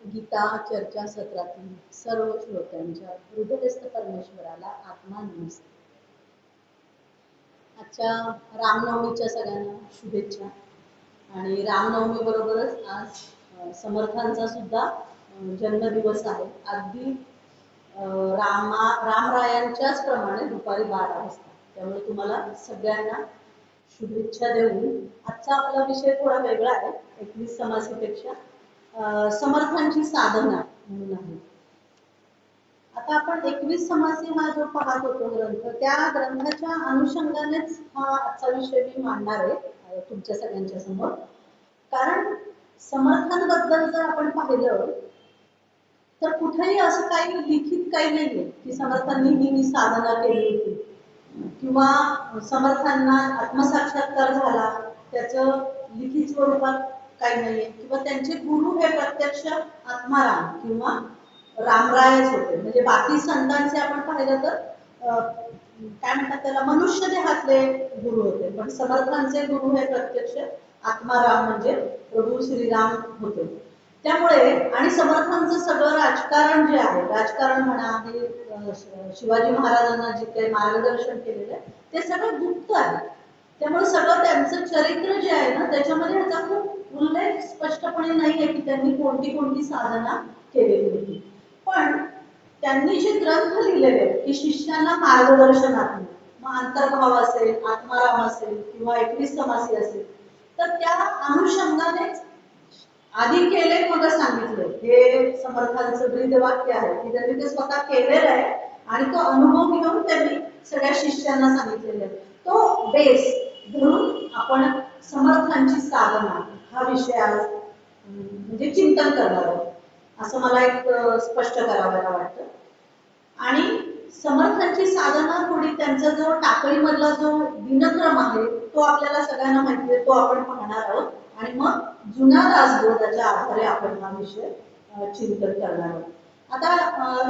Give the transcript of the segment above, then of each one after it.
गीता चर्चा सत्रातील सर्व श्रोत्यांच्या हृदयस्थ परमेश्वराला आत्मा नमस्ते. आजच्या रामनवमीच्या सगळ्यांना शुभेच्छा. आणि रामनवमी बरोबरच आज समर्थांचा सुद्धा जन्मदिवस आहे. अगदी रामरायांच्याच प्रमाणे दुपारी 12 वाजता. त्यामुळे तुम्हाला सगळ्यांना शुभेच्छा देऊन आजचा आपला विषय थोडा वेगळा आहे. 21 समासीपेक्षा समर्थांची साधना म्हणून आहे. आता आपण 21 समासी हा जो पाहत होतो ग्रंथ, त्या ग्रंथाच्या अनुषंगानेच हा आजचा विषय मी मांडणार आहे तुमच्या सगळ्यांच्या समोर. कारण समर्थांबद्दल जर आपण पाहिलं तर कुठेही असं काही लिखित काही नाहीये की समर्थांनी ही साधना केली होती किंवा समर्थांना आत्मसाक्षात्कार झाला त्याचं लिखित स्वरूपात काही नाहीये, किंवा त्यांचे गुरु हे प्रत्यक्ष आत्माराम किंवा रामरायच होते. म्हणजे बाकी संतांचे आपण पाहिलं तर काय म्हणतात त्याला मनुष्य देहातले गुरु होते, पण समर्थांचे गुरु हे प्रत्यक्ष आत्माराम म्हणजे प्रभू श्रीराम होते. त्यामुळे आणि समर्थांचं सगळं राजकारण जे आहे, राजकारण म्हणा हे शिवाजी महाराजांना जे काही मार्गदर्शन केलेलं आहे ते सगळं गुप्त आहे. त्यामुळे सगळं त्यांचं चरित्र जे आहे ना त्याच्यामध्ये ह्याचा खूप उल्लेख स्पष्टपणे नाहीये की त्यांनी कोणती कोणती साधना केलेली होती. पण त्यांनी जे ग्रंथ लिहिलेले की शिष्यांना मार्गदर्शनात्मक, मग अंतर्भाव असेल, आत्माराम असेल किंवा 21 समासी असेल, तर त्या अनुषंगानेच आधी केले मग सांगितलं हे समर्थांचं ब्रीदवाक्य आहे की त्यांनी ते स्वतः केलेलं आहे आणि तो अनुभव घेऊन त्यांनी सगळ्या शिष्यांना सांगितलेला आहे. तो बेस धरून आपण समर्थांची साधना हा विषय आज म्हणजे चिंतन करणार आहोत, असं मला एक स्पष्ट करावयाला वाटतं. आणि समर्थांची साधना थोडी त्यांचा जो टाकळीमधला जो दिनक्रम आहे तो आपल्याला सगळ्यांना माहिती आहे, तो आपण पाहणार आहोत. आणि मग जुना दासबोधाच्या आधारे आपण हा विषय चिंतन करणार आहोत. आता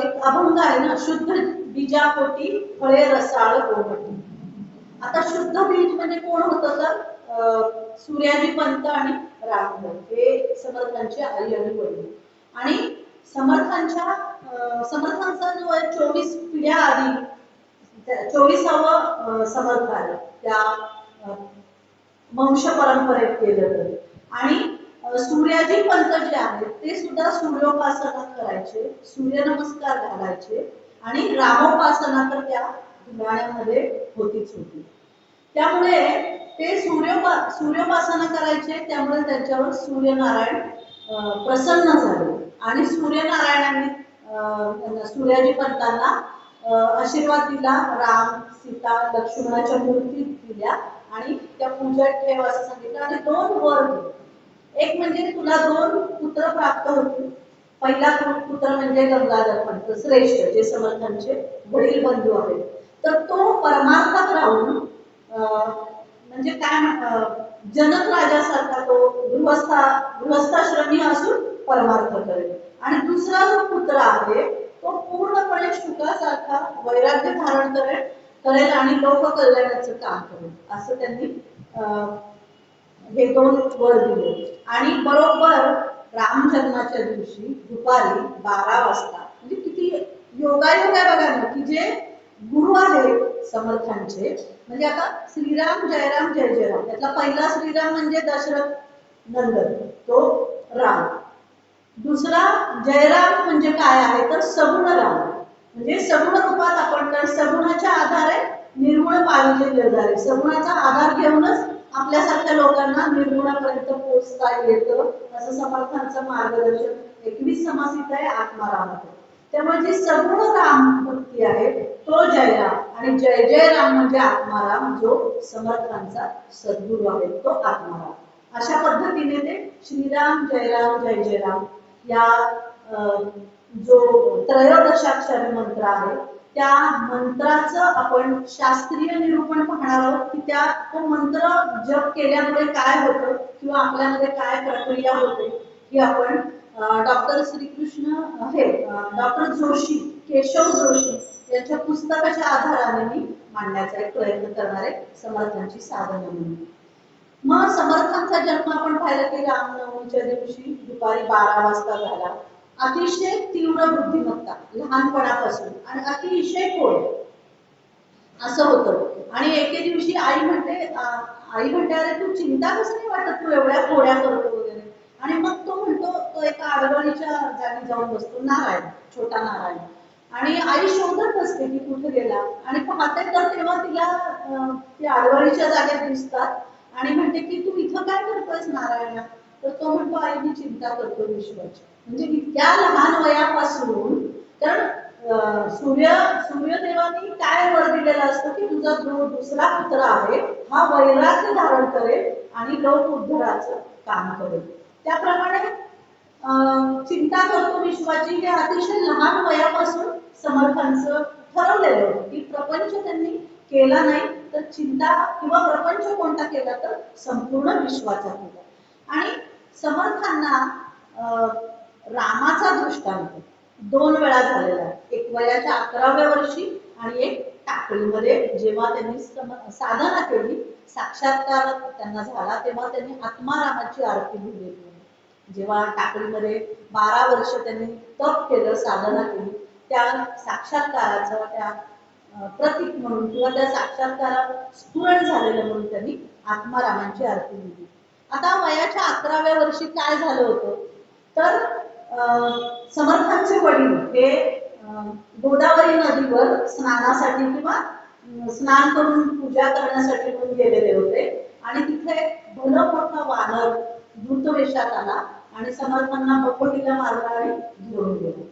एक अभंग आहे ना, शुद्ध बीजापोटी फळे रसाळ गोमटी. आता शुद्ध बीज म्हणजे कोण होतं तर सूर्याजी पंत आणि रामदेव हे समर्थांचे आई आणि वडील. आणि समर्थांचा जो आहे 24 पिढ्या आधी 24वा समर्थ आहे त्या वंश परंपरेत केलं तर. आणि सूर्याजी पंत जे आहेत ते सुद्धा सूर्योपासना करायचे, सूर्यनमस्कार घालायचे आणि रामोपासना तर त्या गाण्यामध्ये होतीच होती. त्यामुळे ते सूर्योपासना करायचे, त्यामुळे त्याच्यावर सूर्यनारायण प्रसन्न झाले आणि सूर्यनारायणांनी सूर्याजी पंतांना आशीर्वाद दिला. राम सीता लक्ष्मणाच्या मूर्ती दिल्या आणि त्या पूजेत ठेव असं सांगितलं आणि 2 वर दिले. एक म्हणजे तुला 2 पुत्र प्राप्त होतील. पहिला पुत्र म्हणजे गंगाधर पंत श्रेष्ठ जे समर्थांचे वडील बंधू आहेत, तर तो परमार्थात राहून म्हणजे काय जनक राजासारखा तो गृहस्थाश्रमी असून परमार्थ करेल. आणि दुसरा जो पुत्र आहे तो पूर्णपणे शुकासारखा वैराग्य धारण करेल आणि लोककल्याणाचं काम करेल, असं त्यांनी हे 2 वर दिले. आणि बरोबर राम जन्माच्या दिवशी दुपारी 12 वाजता, म्हणजे किती योगायोग आहे बघा ना, की जे गुरु आहेत समर्थांचे, म्हणजे आता श्रीराम जयराम जय जयराम, त्यातला पहिला श्रीराम म्हणजे दशरथ नंदन तो राम. दुसरा जयराम म्हणजे काय आहे तर सगुण राम, म्हणजे सगुण रूपात आपण तर सगुणाच्या आधारे निर्गुण पाविले निर्धारे, सगुणाचा आधार घेऊनच आपल्यासारख्या लोकांना निर्गुणापर्यंत पोहोचता येतं, असं समर्थांचं मार्गदर्शन 21 समासीत आहे आत्माराम. त्यामुळे जी सगुण राम भक्ती आहे तो जयराम आणि जय जय राम म्हणजे आत्माराम, जो समर्थांचा सद्गुरू आहे तो आत्माराम. अशा पद्धतीने ते श्रीराम जयराम जय जयराम या जो त्रयोदशाक्षरी मंत्र आहे त्या मंत्राचं आपण शास्त्रीय निरूपण पाहणार आहोत की त्या तो मंत्र जप केल्यामुळे काय होतं किंवा आपल्यामध्ये काय प्रक्रिया होते, की आपण डॉक्टर श्रीकृष्ण हे डॉक्टर जोशी केशव जोशी यांच्या पुस्तकाच्या आधाराने मी मांडण्याचा एक प्रयत्न करणार आहे समर्थांची साधना म्हणून. मग समर्थांचा जन्म आपण पाहिलं की रामनवमीच्या दिवशी दुपारी 12 वाजता झाला. अतिशय तीव्र बुद्धिमत्ता लहानपणापासून आणि अतिशय खोड असं होतं। आणि एके दिवशी आई म्हणते अरे तू चिंता कसं नाही वाटत, तू एवढ्या खोड्या करतो वगैरे। आणि मग तो म्हणतो, तो एका आडवणीच्या जागी जाऊन बसतो, नारायण, छोटा नारायण। आणि आई शोधत असते की कुठे गेला, आणि पाहते तर तेव्हा तिला ती आडवणीच्या जागेत दिसतात आणि म्हणते की तू इथं काय करतोयस नारायणा? तर तो म्हणतो आई मी चिंता करतो विश्वाची। म्हणजे इतक्या लहान वयापासून, कारण सूर्यदेवानी काय वर दिलेलं असतं की तुझा जो दुसरा पुत्र आहे हा वैराग्य धारण करेल आणि लोक उद्धाराचं काम करेल। त्याप्रमाणे चिंता करतो विश्वाची हे अतिशय लहान वयापासून समर्थांचं ठरवलेलं होतं की प्रपंच त्यांनी केला नाही तर चिंता किंवा प्रपंच कोणता केला तर संपूर्ण विश्वाचा केला। आणि समर्थांना रामाचा दृष्टांत 2 वेळा झालेला आहे, एक वयाच्या 11व्या वर्षी आणि एक टाकळीमध्ये, जेव्हा त्यांनी साधना केली, साक्षात्कार त्यांना झाला, तेव्हा त्यांनी आत्मारामाची आरती लिहिली। जेव्हा टाकळीमध्ये 12 वर्ष त्यांनी तप केलं, साधना केली, त्या साक्षात्काराचं त्या प्रतीक म्हणून किंवा त्या साक्षात्कारात स्फुरण झालेलं म्हणून त्यांनी आत्मारामांची आरती लिहिली। आता वयाच्या 11व्या वर्षी काय झालं होतं तर समर्थांचे वडील हे गोदावरी नदीवर स्नानासाठी किंवा स्नान करून पूजा करण्यासाठी म्हणून गेलेले होते। आणि तिथे भलं मोठा वानर द्रुतवेशात आला आणि समर्थांना बकोटीला मारला आणि घेऊन गेला।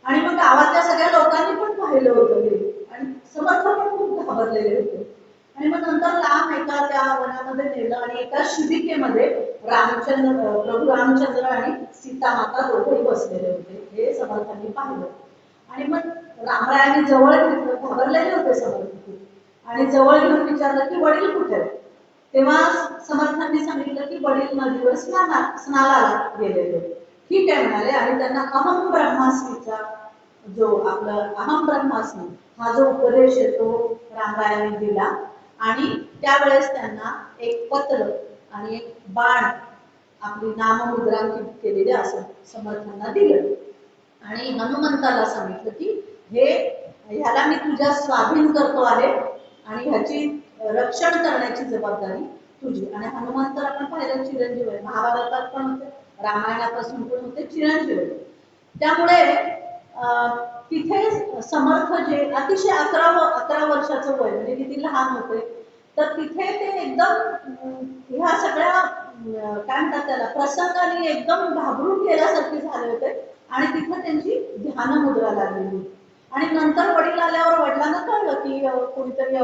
आणि मग गावातल्या सगळ्या लोकांनी पण पाहिलं होतं हे, आणि समर्थ पण खूप घाबरलेले होते। आणि मग नंतर लांब एका त्या वनामध्ये नेलं आणि एका शिबिकेमध्ये प्रभू रामचंद्र आणि सीता माता दोघेही बसलेले होते, हे समर्थांनी पाहिलं। आणि मग रामरायांनी जवळ घेतलं, घाबरलेले होते समर्थ, आणि जवळ घेऊन विचारलं की वडील कुठे आहेत? तेव्हा समर्थांनी सांगितलं की वडील नदीवर स्नानाला गेलेले। ठीक आहे म्हणाले, आणि त्यांना अहम ब्रह्मास्मीचा जो आपला अहम ब्रह्मास्मी हा जो उपदेश आहे तो रामरायांनी दिला। आणि त्यावेळेस त्यांना एक पत्र आणि एक बाण आपली नाममुद्रांकित केलेले असं समर्थांना दिलं। आणि हनुमंताला सांगितलं की ह्याला मी तुझ्या स्वाधीन करतो आहे आणि ह्याची रक्षण करण्याची जबाबदारी तुझी। आणि हनुमंत आपण पाहिलं चिरंजीव आहे, महाभारतात पण होते, रामायणापासून पण होते, चिरंजीव आहे। त्यामुळे तिथे समर्थ जे अतिशय 11 वर्षाचं वय, म्हणजे किती लहान होते, तर तिथे ते एकदम ह्या सगळ्या काय म्हणतात त्याला प्रसंगाने एकदम घाबरून गेल्यासारखे झाले होते। आणि तिथे त्यांची ध्यान मुद्रा लागलेली। आणि नंतर वडील आल्यावर वडिलांना कळलं की कोणीतरी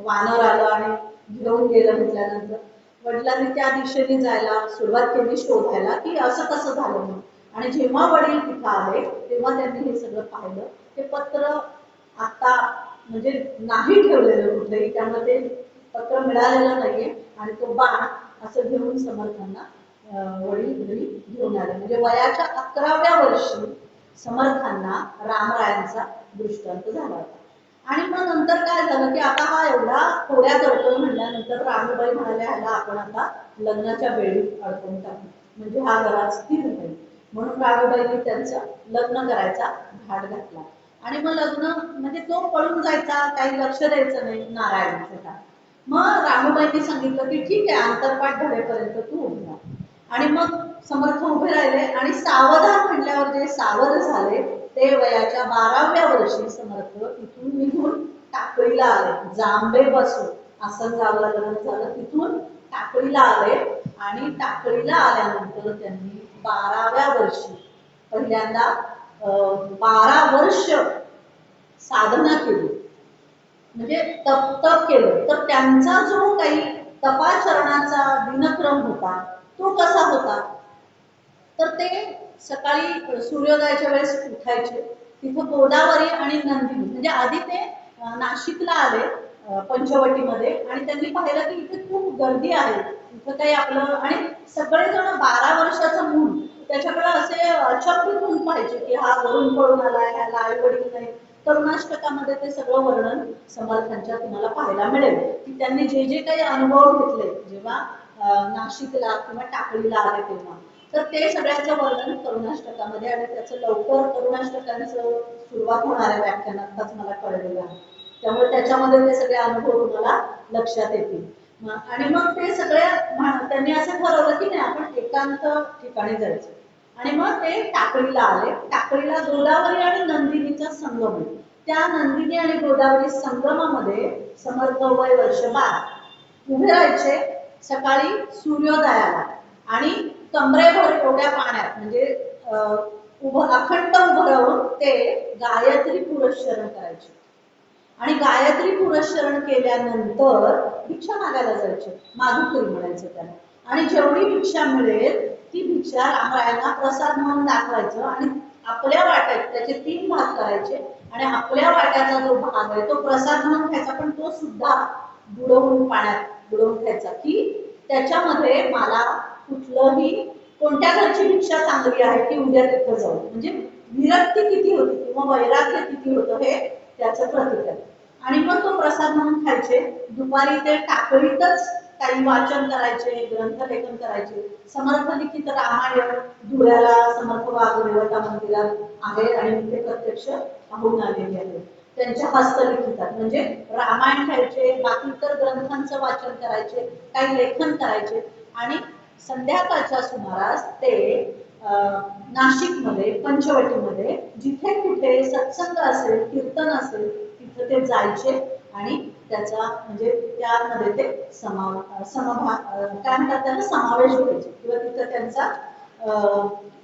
वानर आलं आणि घेऊन गेलं म्हटल्यानंतर वडिलांनी त्या दिशेने जायला सुरुवात केली, शोधायला की असं कसं झालं म्हणून। आणि जेव्हा वडील तिथं आले तेव्हा त्यांनी हे सगळं पाहिलं। ते पत्र आता म्हणजे नाही ठेवलेलं कुठेही, त्यामुळे ते पत्र मिळालेलं नाहीये। आणि तो बाण असं घेऊन समर्थांना वडील घरी घेऊन आले। म्हणजे वयाच्या 11व्या वर्षी समर्थांना रामरायांचा दृष्टांत झाला होता। आणि मग नंतर काय झालं की आता हा एवढा खोड्या करतो म्हणल्यानंतर रामबाई म्हणाले ह्याला आपण आता लग्नाच्या वेळी अडकून टाकू, म्हणजे हा घरात स्थिर होईल। म्हणून रामबाईंनी त्यांचं लग्न करायचा घाट घातला। आणि मग लग्न म्हणजे तो पळून जायचा, काही लक्ष द्यायचं नाही नारायणाच्या। मग रामबाईंनी सांगितलं की ठीक आहे, अंतरपाठ घडेपर्यंत तू उभी राहा। आणि मग समर्थ उभे राहिले आणि सावधान म्हणल्यावर जे सावध झाले ते वयाच्या 12व्या वर्षी समर्थ तिथून निघून टाकळीला आले। जांभे बसून आसनगावला लग्न झालं, तिथून टाकळीला आले। आणि टाकळीला आल्यानंतर त्यांनी 12व्या वर्षी पहिल्यांदा 12 वर्ष साधना केली, म्हणजे तप केलं। तर त्यांचा जो काही तपाचरणाचा दिनक्रम होता तो कसा होता तर ते सकाळी सूर्योदयाच्या वेळेस उठायचे, तिथं गोदावरी आणि नंदिनी, म्हणजे आधी ते नाशिकला आले पंचवटीमध्ये, आणि त्यांनी पाहिलं की इथे खूप गर्दी आहे, इथं काही आपलं, आणि सगळेजण 12 वर्षाचं मूल त्याच्याकडे असे अचंबित होऊन पाहिजे की हा वरून पळून आलाय, ह्याला आई वडील नाही। तरुणाष्टकामध्ये ते सगळं वर्णन समर्थांच्या तुम्हाला पाहायला मिळेल की त्यांनी जे जे काही अनुभव घेतले जेव्हा नाशिकला किंवा टाकळीला आले तेव्हा, तर ते सगळ्याचं वर्णन करुणाष्टकामध्ये आणि त्याचं लवकर करुणाष्टकांचं सुरुवात होणाऱ्या व्याख्यानातच मला कळलेलं आहे. त्यामुळे त्याच्यामध्ये ते सगळे अनुभव तुम्हाला लक्षात येतील. आणि मग ते सगळे त्यांनी असं ठरवलं की नाही आपण एकांत ठिकाणी जायचं. आणि मग ते टाकळीला आले. टाकळीला गोदावरी आणि नंदिनीचा संगम आहे. त्या नंदिनी आणि गोदावरी संगमामध्ये समर्थ वय वर्ष 12 उभे राहायचे. सकाळी सूर्योदयाला आणि कमरेभर एवढ्या पाण्यात म्हणजे अखंड उभं राहून ते गायत्री पुरस्चरण करायचे. आणि गायत्री पुरस्चरण केल्यानंतर भिक्षा मागायला जायचे. माधुकरी म्हणायचं त्याला. आणि जेवढी भिक्षा मिळेल ती भिक्षा रामरायांना प्रसाद म्हणून दाखवायचं आणि आपल्या वाट्यात त्याचे 3 भाग करायचे आणि आपल्या वाट्याचा जो भाग आहे तो प्रसाद म्हणून खायचा, पण तो सुद्धा बुडवून पाण्यात बुडवून खायचा की त्याच्यामध्ये मला कुठलंही कोणत्या घरची भिक्षा चांगली आहे की उद्या तिथं जाऊ. म्हणजे विरक्ती किती होती किंवा वैराग्य किती होतं हे त्याचं प्रतीक आहे. आणि मग तो प्रसाद म्हणून खायचे. दुपारी ते टाकळीतच काही वाचन करायचे, ग्रंथलेखन करायचे. समर्थ लिखित रामायण धुळ्याला समर्थ वाघदेवता मंदिरात आहे आणि मी ते प्रत्यक्ष पाहून आलेले आहे. त्यांच्या हस्तलिखितात म्हणजे रामायण खायचे, बाकी इतर ग्रंथांचं वाचन करायचे, काही लेखन करायचे. आणि संध्याकाळच्या सुमारास ते नाशिकमध्ये पंचवटीमध्ये जिथे कुठे सत्संग असेल, कीर्तन असेल तिथे ते जायचे आणि त्याचा म्हणजे त्यामध्ये ते काय म्हणतात त्याला समावेश घ्यायचे किंवा तिथं त्यांचा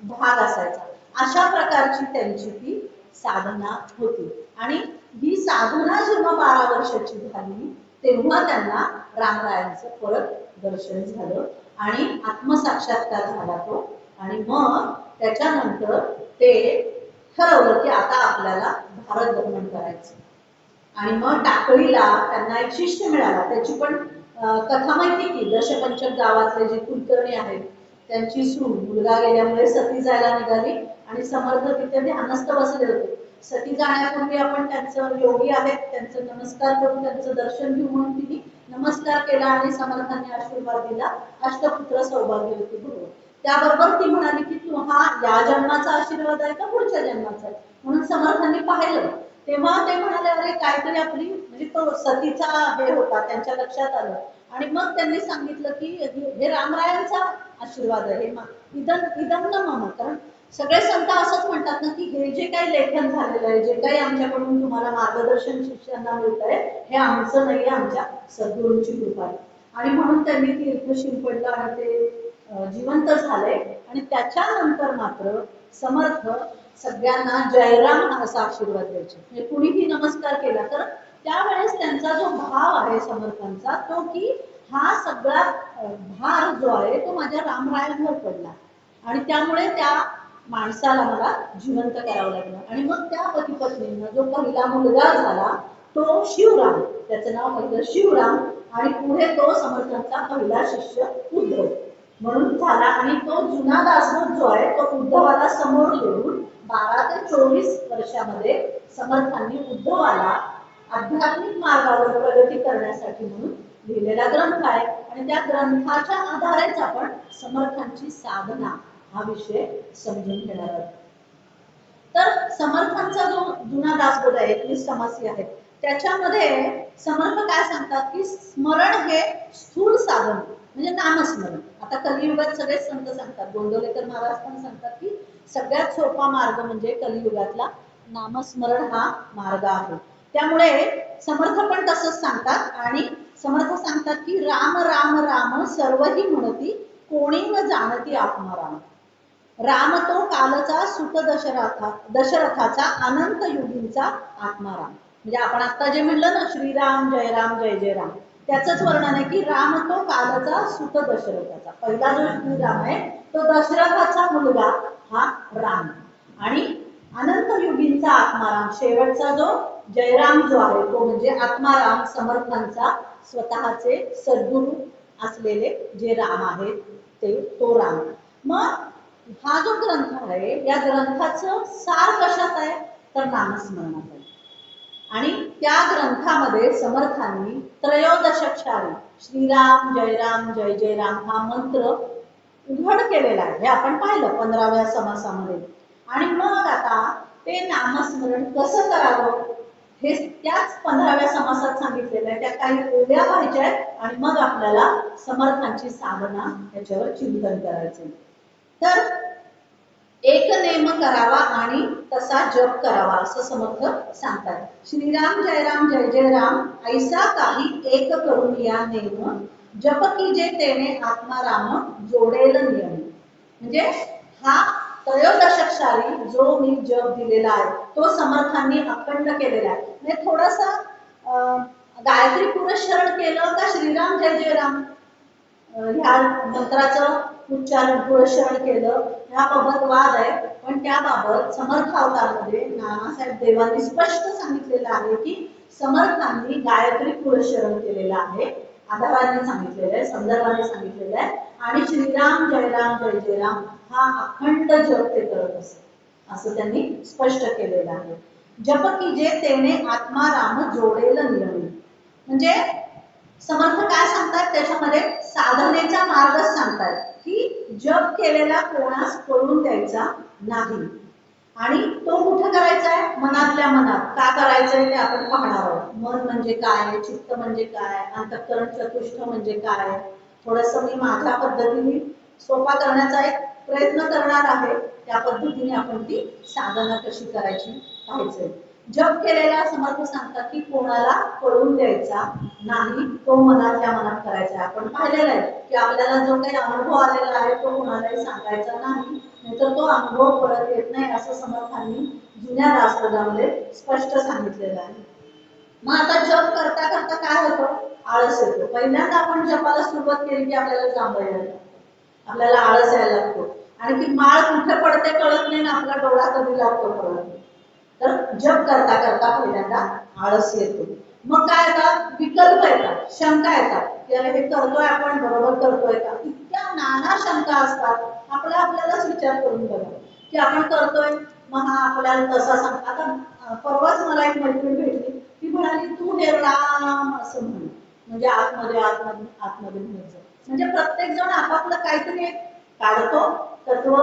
भाग असायचा. अशा प्रकारची त्यांची ती साधना होती. आणि ही साधना जेव्हा 12 वर्षाची झाली तेव्हा त्यांना रामरायांचं परत दर्शन झालं आणि आत्मसाक्षात्कार झाला तो. आणि मग त्याच्यानंतर ते ठरवलं की आता आपल्याला भारत भ्रमण करायचं. आणि मग टाकळीला त्यांना एक शिष्य मिळाला. त्याची पण कथा माहिती की दशपंचक गावातले जे कुलकर्णी आहेत त्यांची सून मुलगा गेल्यामुळे सती जायला निघाली आणि समर्थ तिथे ध्यानस्थ बसले होते. सती जाण्यापूर्वी आपण त्यांचं योगी आहेत त्यांचं नमस्कार करून त्यांचं दर्शन घेऊ म्हणून तिने नमस्कार केला आणि समर्थांनी आशीर्वाद दिला. अष्टपुत्र सौभाग्यवती भव. त्याबरोबर ती म्हणाली की तू हा या जन्माचा आशीर्वाद आहे का पुढच्या जन्माचा आहे. म्हणून समर्थांनी पाहिलं तेव्हा ते म्हणाले अरे काहीतरी आपली म्हणजे तो सतीचा हे होता त्यांच्या लक्षात आलं. आणि मग त्यांनी सांगितलं की हे रामरायांचा आशीर्वाद आहे. इदम न मम. कारण सगळे संत असंच म्हणतात ना की हे जे काही लेखन झालेलं आहे, जे काही आमच्याकडून तुम्हाला मार्गदर्शन शिष्यांना मिळत आहे हे आमचं नाही, आमच्या सद्गुरूंची कृपा आहे. आणि म्हणून त्यांनी तीर्थ शिंपडलं आणि ते जिवंत झाले. आणि त्याच्यानंतर मात्र समर्थ सगळ्यांना जयराम असा आशीर्वाद द्यायचे. म्हणजे कुणीही नमस्कार केला तर त्यावेळेस त्यांचा जो भाव आहे समर्थांचा तो की हा सगळा भार जो आहे तो माझ्या रामरायांवर पडला आणि त्यामुळे त्या माणसाला मला जिवंत करावं लागलं. आणि मग त्या पती पत्नींना जो पहिला मुलगा झाला तो शिवराम, त्याचं नाव पहिलं शिवराम आणि पुढे तो समर्थांचा पहिला शिष्य उद्धव म्हणून झाला. आणि तो जुना दासबोध जो आहे तो उद्धवाला समोर घेऊन 12 ते 24 वर्षामध्ये समर्थांनी उद्धवाला आध्यात्मिक मार्गावर प्रगती करण्यासाठी म्हणून लिहिलेला ग्रंथ आहे. आणि त्या ग्रंथाच्या आधारेच आपण समर्थांची साधना हा विषय समजून घेणार आहोत. तर समर्थांचा जो जुना दासबोध आहे 21 समस्या आहेत त्याच्यामध्ये समर्थ काय सांगतात की स्मरण हे स्थूल साधन म्हणजे नामस्मरण. आता कलियुगात सगळे संत सांगतात, गोंदवलेकर महाराज पण सांगतात की सगळ्यात सोपा मार्ग म्हणजे कलियुगातला नामस्मरण हा मार्ग आहे. त्यामुळे समर्थ पण तसंच सांगतात. आणि समर्थ सांगतात की राम राम राम सर्वही म्हणती कोणी न जाणती आत्माराम. राम तो कालचा सुत दशरथाचा अनंत युगींचा आत्माराम. म्हणजे आपण आता जे म्हणलं ना श्रीराम जय राम जय जय राम त्याचंच वर्णन आहे की राम तो कालचा सुत दशरथाचा. पहिला जो श्रीराम आहे तो दशरथाचा मुलगा हा राम. आणि अनंत युगींचा आत्माराम शेवटचा जो जयराम जो आहे तो म्हणजे आत्माराम समर्थांचा स्वतःचे सद्गुरू असलेले जे राम आहेत ते तो राम. मग हा जो ग्रंथ आहे या ग्रंथाचं सार कशात आहे तर नामस्मरणात आहे. आणि त्या ग्रंथामध्ये समर्थांनी त्रयोदशाक्षरी श्रीराम जय जय राम हा मंत्र उघड केलेला आहे हे आपण पाहिलं 15व्या समासामध्ये. आणि मग आता ते नामस्मरण कसं करावं हे त्याच 15व्या समासात सांगितलेलं आहे. त्या काही ओव्या पाहिजे आणि मग आपल्याला समर्थांची साधना याच्यावर चिंतन करायचं. तर एक नेम करावा आणि तसा जप करावा असं समर्थ सांगतात. श्रीराम जय राम जय जय राम ऐसा काही एक करून या नेम जप की जे तेने आत्मा राम जोडेल नियम. म्हणजे हा त्रयोदशकशारी जो मी जप दिलेला आहे तो समर्थांनी अखंड केलेला आहे. म्हणजे थोडासा गायत्री पुरस्चरण केलं का श्रीराम जय जय राम ह्या मंत्राचं उच्चारण पुरस्चरण केलं याबाबत वाद आहे. पण त्याबाबत समर्थ अवतारमध्ये नानासाहेब देवांनी स्पष्ट सांगितलेलं आहे की समर्थांनी गायत्री पुरस्चरण केलेलं आहे, आधाराने सांगितलेलं आहे, संदर्भाने सांगितलेलं आहे. आणि श्रीराम जय जय राम हा अखंड जप ते करत असत असं त्यांनी स्पष्ट केलेलं आहे. जप की जे तेने आत्मा राम जोडेल नियम. म्हणजे समर्थ काय सांगतात त्याच्यामध्ये साधनेचा मार्ग सांगतात की जप केलेला कोणास करून द्यायचा नाही. आणि तो कुठं करायचा आहे? मनातल्या मनात. का करायचंय ते आपण पाहणार आहोत. मन म्हणजे काय, चित्त म्हणजे काय, अंतःकरण चतुष्ट म्हणजे काय, थोडस मी माझ्या पद्धतीने सोपा करण्याचा एक प्रयत्न करणार आहे. त्या पद्धतीने आपण ती साधना कशी करायची पाहायचंय. जप केलेला समर्थ सांगतात की कोणाला कळून द्यायचा नाही, तो मनातल्या मनात करायचा. आपण पाहिलेलं आहे की आपल्याला जो काही अनुभव आलेला आहे तो कोणालाही सांगायचा नाही, नाहीतर तो अनुभव परत येत नाही असं समर्थांनी जुन्या दासबोधामध्ये स्पष्ट सांगितलेलं आहे. मग आता जप करता करता काय होतं? आळस येतो. पहिल्यांदा आपण जपाला सुरुवात केली की आपल्याला जांभळ्या येतात, आपल्याला आळस यायला लागतो आणि ती माळ कुठे पडते कळत नाही ना आपला डोळा कधी लागतो कळत नाही. तर जप करता करता पहिल्यांदा आळस येतो. मग काय येतात? विकल्प येतात, शंका येतात की अरे हे करतोय आपण बरोबर करतोय का. इतक्या नाना शंका असतात. आपल्यालाच विचार करून बघा की आपण करतोय मग हा आपल्याला तसा सांगता. आता परवाच मला एक मैत्रीण भेटली, ती म्हणाली तू हे राम असं म्हण, म्हणजे आतमध्ये आतमध्ये आतमध्ये म्हणायचं. म्हणजे प्रत्येक जण आपापलं काहीतरी एक काढतो तत्व,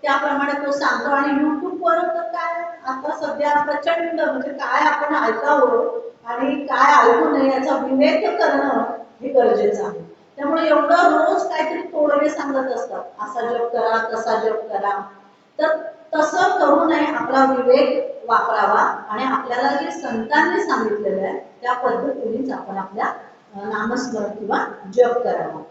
त्याप्रमाणे तो सांगतो. आणि युट्यूबवर तर काय आता सध्या प्रचंड म्हणजे काय आपण ऐकावं आणि काय ऐकू नये याचा विवेक करणं हे गरजेचं आहे. त्यामुळे एवढं रोज काहीतरी तोडगे सांगत असतात, असा जप करा तसा जप करा. तर तसं करू नये, आपला विवेक वापरावा आणि आपल्याला जे संतांनी सांगितलेलं आहे त्या पद्धतीनेच आपण आपल्या नामस्मरण किंवा जप करावा.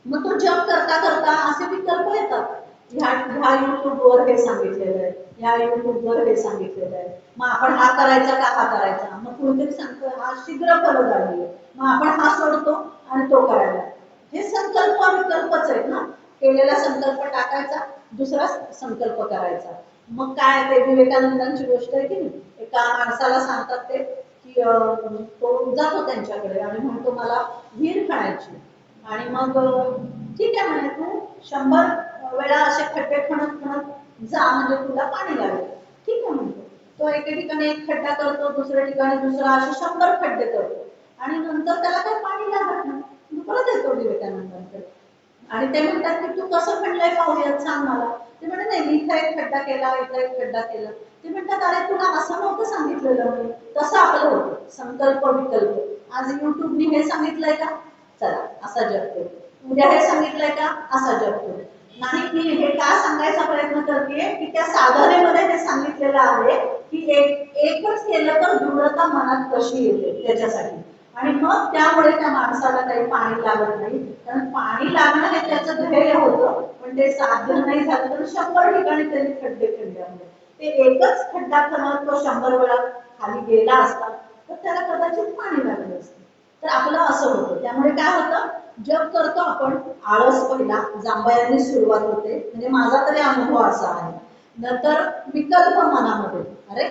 मग तो जप करता करता असे विकल्प येतात. ह्या युट्यूबवर हे सांगितलेलं आहे, ह्या युट्यूबवर हे सांगितलेलं आहे, मग आपण हा करायचा का हा करायचा. मग कोणीतरी सांगतो हा शीघ्र फलदायी आहे, मग आपण हा सोडतो आणि तो करायला. हे संकल्प विकल्पच आहेत ना. केलेला संकल्प टाकायचा, दुसरा संकल्प करायचा. मग काय ते विवेकानंदांची गोष्ट आहे की नाही, एका माणसाला सांगतात ते की तो जातो त्यांच्याकडे आणि म्हणतो मला विहीर खणायची. आणि मग ठीक आहे म्हणे तू 100 वेळा असे खड्डे खणत खणत जा म्हणजे तुला पाणी लागेल. ठीक आहे म्हणतो. तो एके ठिकाणी एक खड्डा करतो, दुसऱ्या ठिकाणी दुसरा, असे 100 खड्डे करतो आणि नंतर त्याला काही पाणी लागत नाही. परत येतो विवेकानंदांकडे आणि ते म्हणतात की तू कसं खणलंय पाहूयात सांग मला. ते म्हणतात नाही मी इथं एक खड्डा केला, इथं एक खड्डा केला. ते म्हणतात अरे तुला असं नव्हतं सांगितलेलं मी. तसं आपलं होतं संकल्प विकल्प. आज युट्यूबनी हे सांगितलंय का, चला असा जप करू. उद्या हे सांगितलंय का, असा जप करू. नाही, मी हे का सांगायचा प्रयत्न करते की त्या साधनेमध्ये हे सांगितलेलं आहे की एकच केलं तर दृढता मनात कशी येते त्याच्यासाठी. आणि मग त्यामुळे त्या माणसाला काही पाणी लागत नाही. कारण पाणी लागणं हे त्याचं ध्येय होतं, पण ते साध्य नाही झालं तर 100 ठिकाणी त्यांनी खड्डे खड्डे आणले. ते एकच खड्डा खणत तो 100 वेळा खाली गेला असता तर त्याला कदाचित पाणी लागलं असतं. तर आपलं असं होतं. त्यामुळे काय होतं, जप करतो आपण, आळस पहिला जांभळ्यांनी सुरुवात होते, म्हणजे माझा तरी अनुभव असा आहे. नंतर विकल्प मनामध्ये, अरे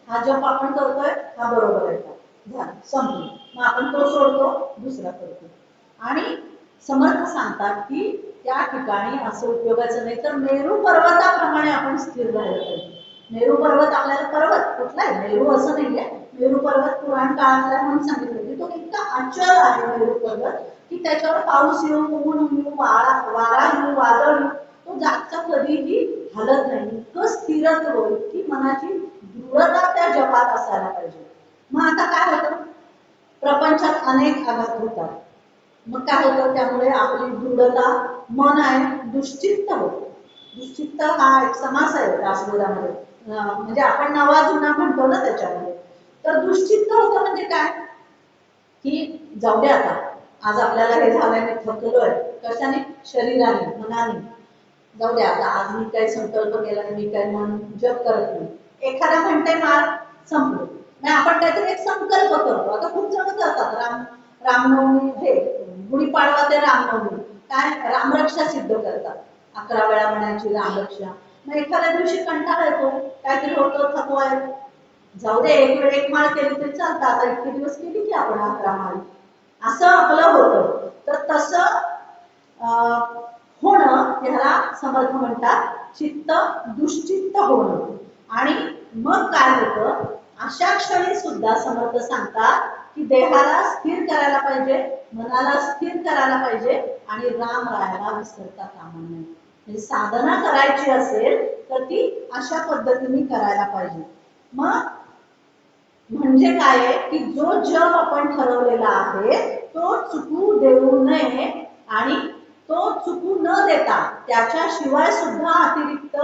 हा जप आपण करतोय हा बरोबर आहे का, झालं संपलं. मग आपण तो सोडतो, दुसरा करतो. आणि समर्थ सांगतात की त्या ठिकाणी असं उपयोगाचं नाही तर मेरू पर्वताप्रमाणे आपण स्थिर राहिलं पाहिजे. मेरू पर्वत आपल्याला पर्वत कुठला आहे, मेरू असं नाहीये. मेरू पर्वत पुराण काळातला म्हणून सांगितलं की तो इतका अचल आहे मेरू पर्वत की त्याच्यावर पाऊस येऊ, ऊन येऊ, वारा येऊ, वादळ येऊ, तो जागचा कधीही हलत नाही. इतकं स्थिरत्व, इतकी मनाची दृढता त्या जपात असायला पाहिजे. मग आता काय होतं, प्रपंचात अनेक आघात होतात. मग काय होतं, त्यामुळे आपली दृढता, मन आहे दुश्चित्त होतं. दुश्चित्त हा एक समास आहे रासगोदामध्ये, म्हणजे आपण नवा जुना म्हणतो ना त्याच्यामध्ये. तर दुश्चित्त होतं म्हणजे काय, की जाऊ दे आता, आज आपल्याला हे झालंय, मी थकलोय, कशाने, शरीराने, मनाने, जाऊ दे आता, आज मी काही संकल्प केला नाही, मी काही मन जप करत नाही. एखादा म्हणते माळ संपलो नाही, आपण काहीतरी एक संकल्प करतो. आता खूप जण करतात, रामनवमी, हे गुढीपाडवा ते रामनवमी, काय रामरक्षा सिद्ध करतात, 11 वेळा म्हणायची रामरक्षा. मग एखाद्या दिवशी कंटाळा येतो, काहीतरी होतं, थकवा आहे, जाऊ दे, एक वेळ एक माळ केली तरी चालतं, आता इतके दिवस केली की आपण 11 माळ, असं आपलं होतं. तर तसं होणं, ह्याला समर्थ म्हणतात चित्त दुश्चित्त होणं. आणि मग काय होतं, अशा क्षणी सुद्धा समर्थ सांगतात की देहाला स्थिर करायला पाहिजे, मनाला स्थिर करायला पाहिजे, आणि राम रायाला विसरता कामा नये. म्हणजे साधना करायची असेल तर ती अशा पद्धतीने करायला पाहिजे. मग म्हणजे काय आहे, की जो जप आपण ठरवलेला आहे तो चुकू देऊ नये, आणि तो चुकू न देता त्याच्याशिवाय सुद्धा अतिरिक्त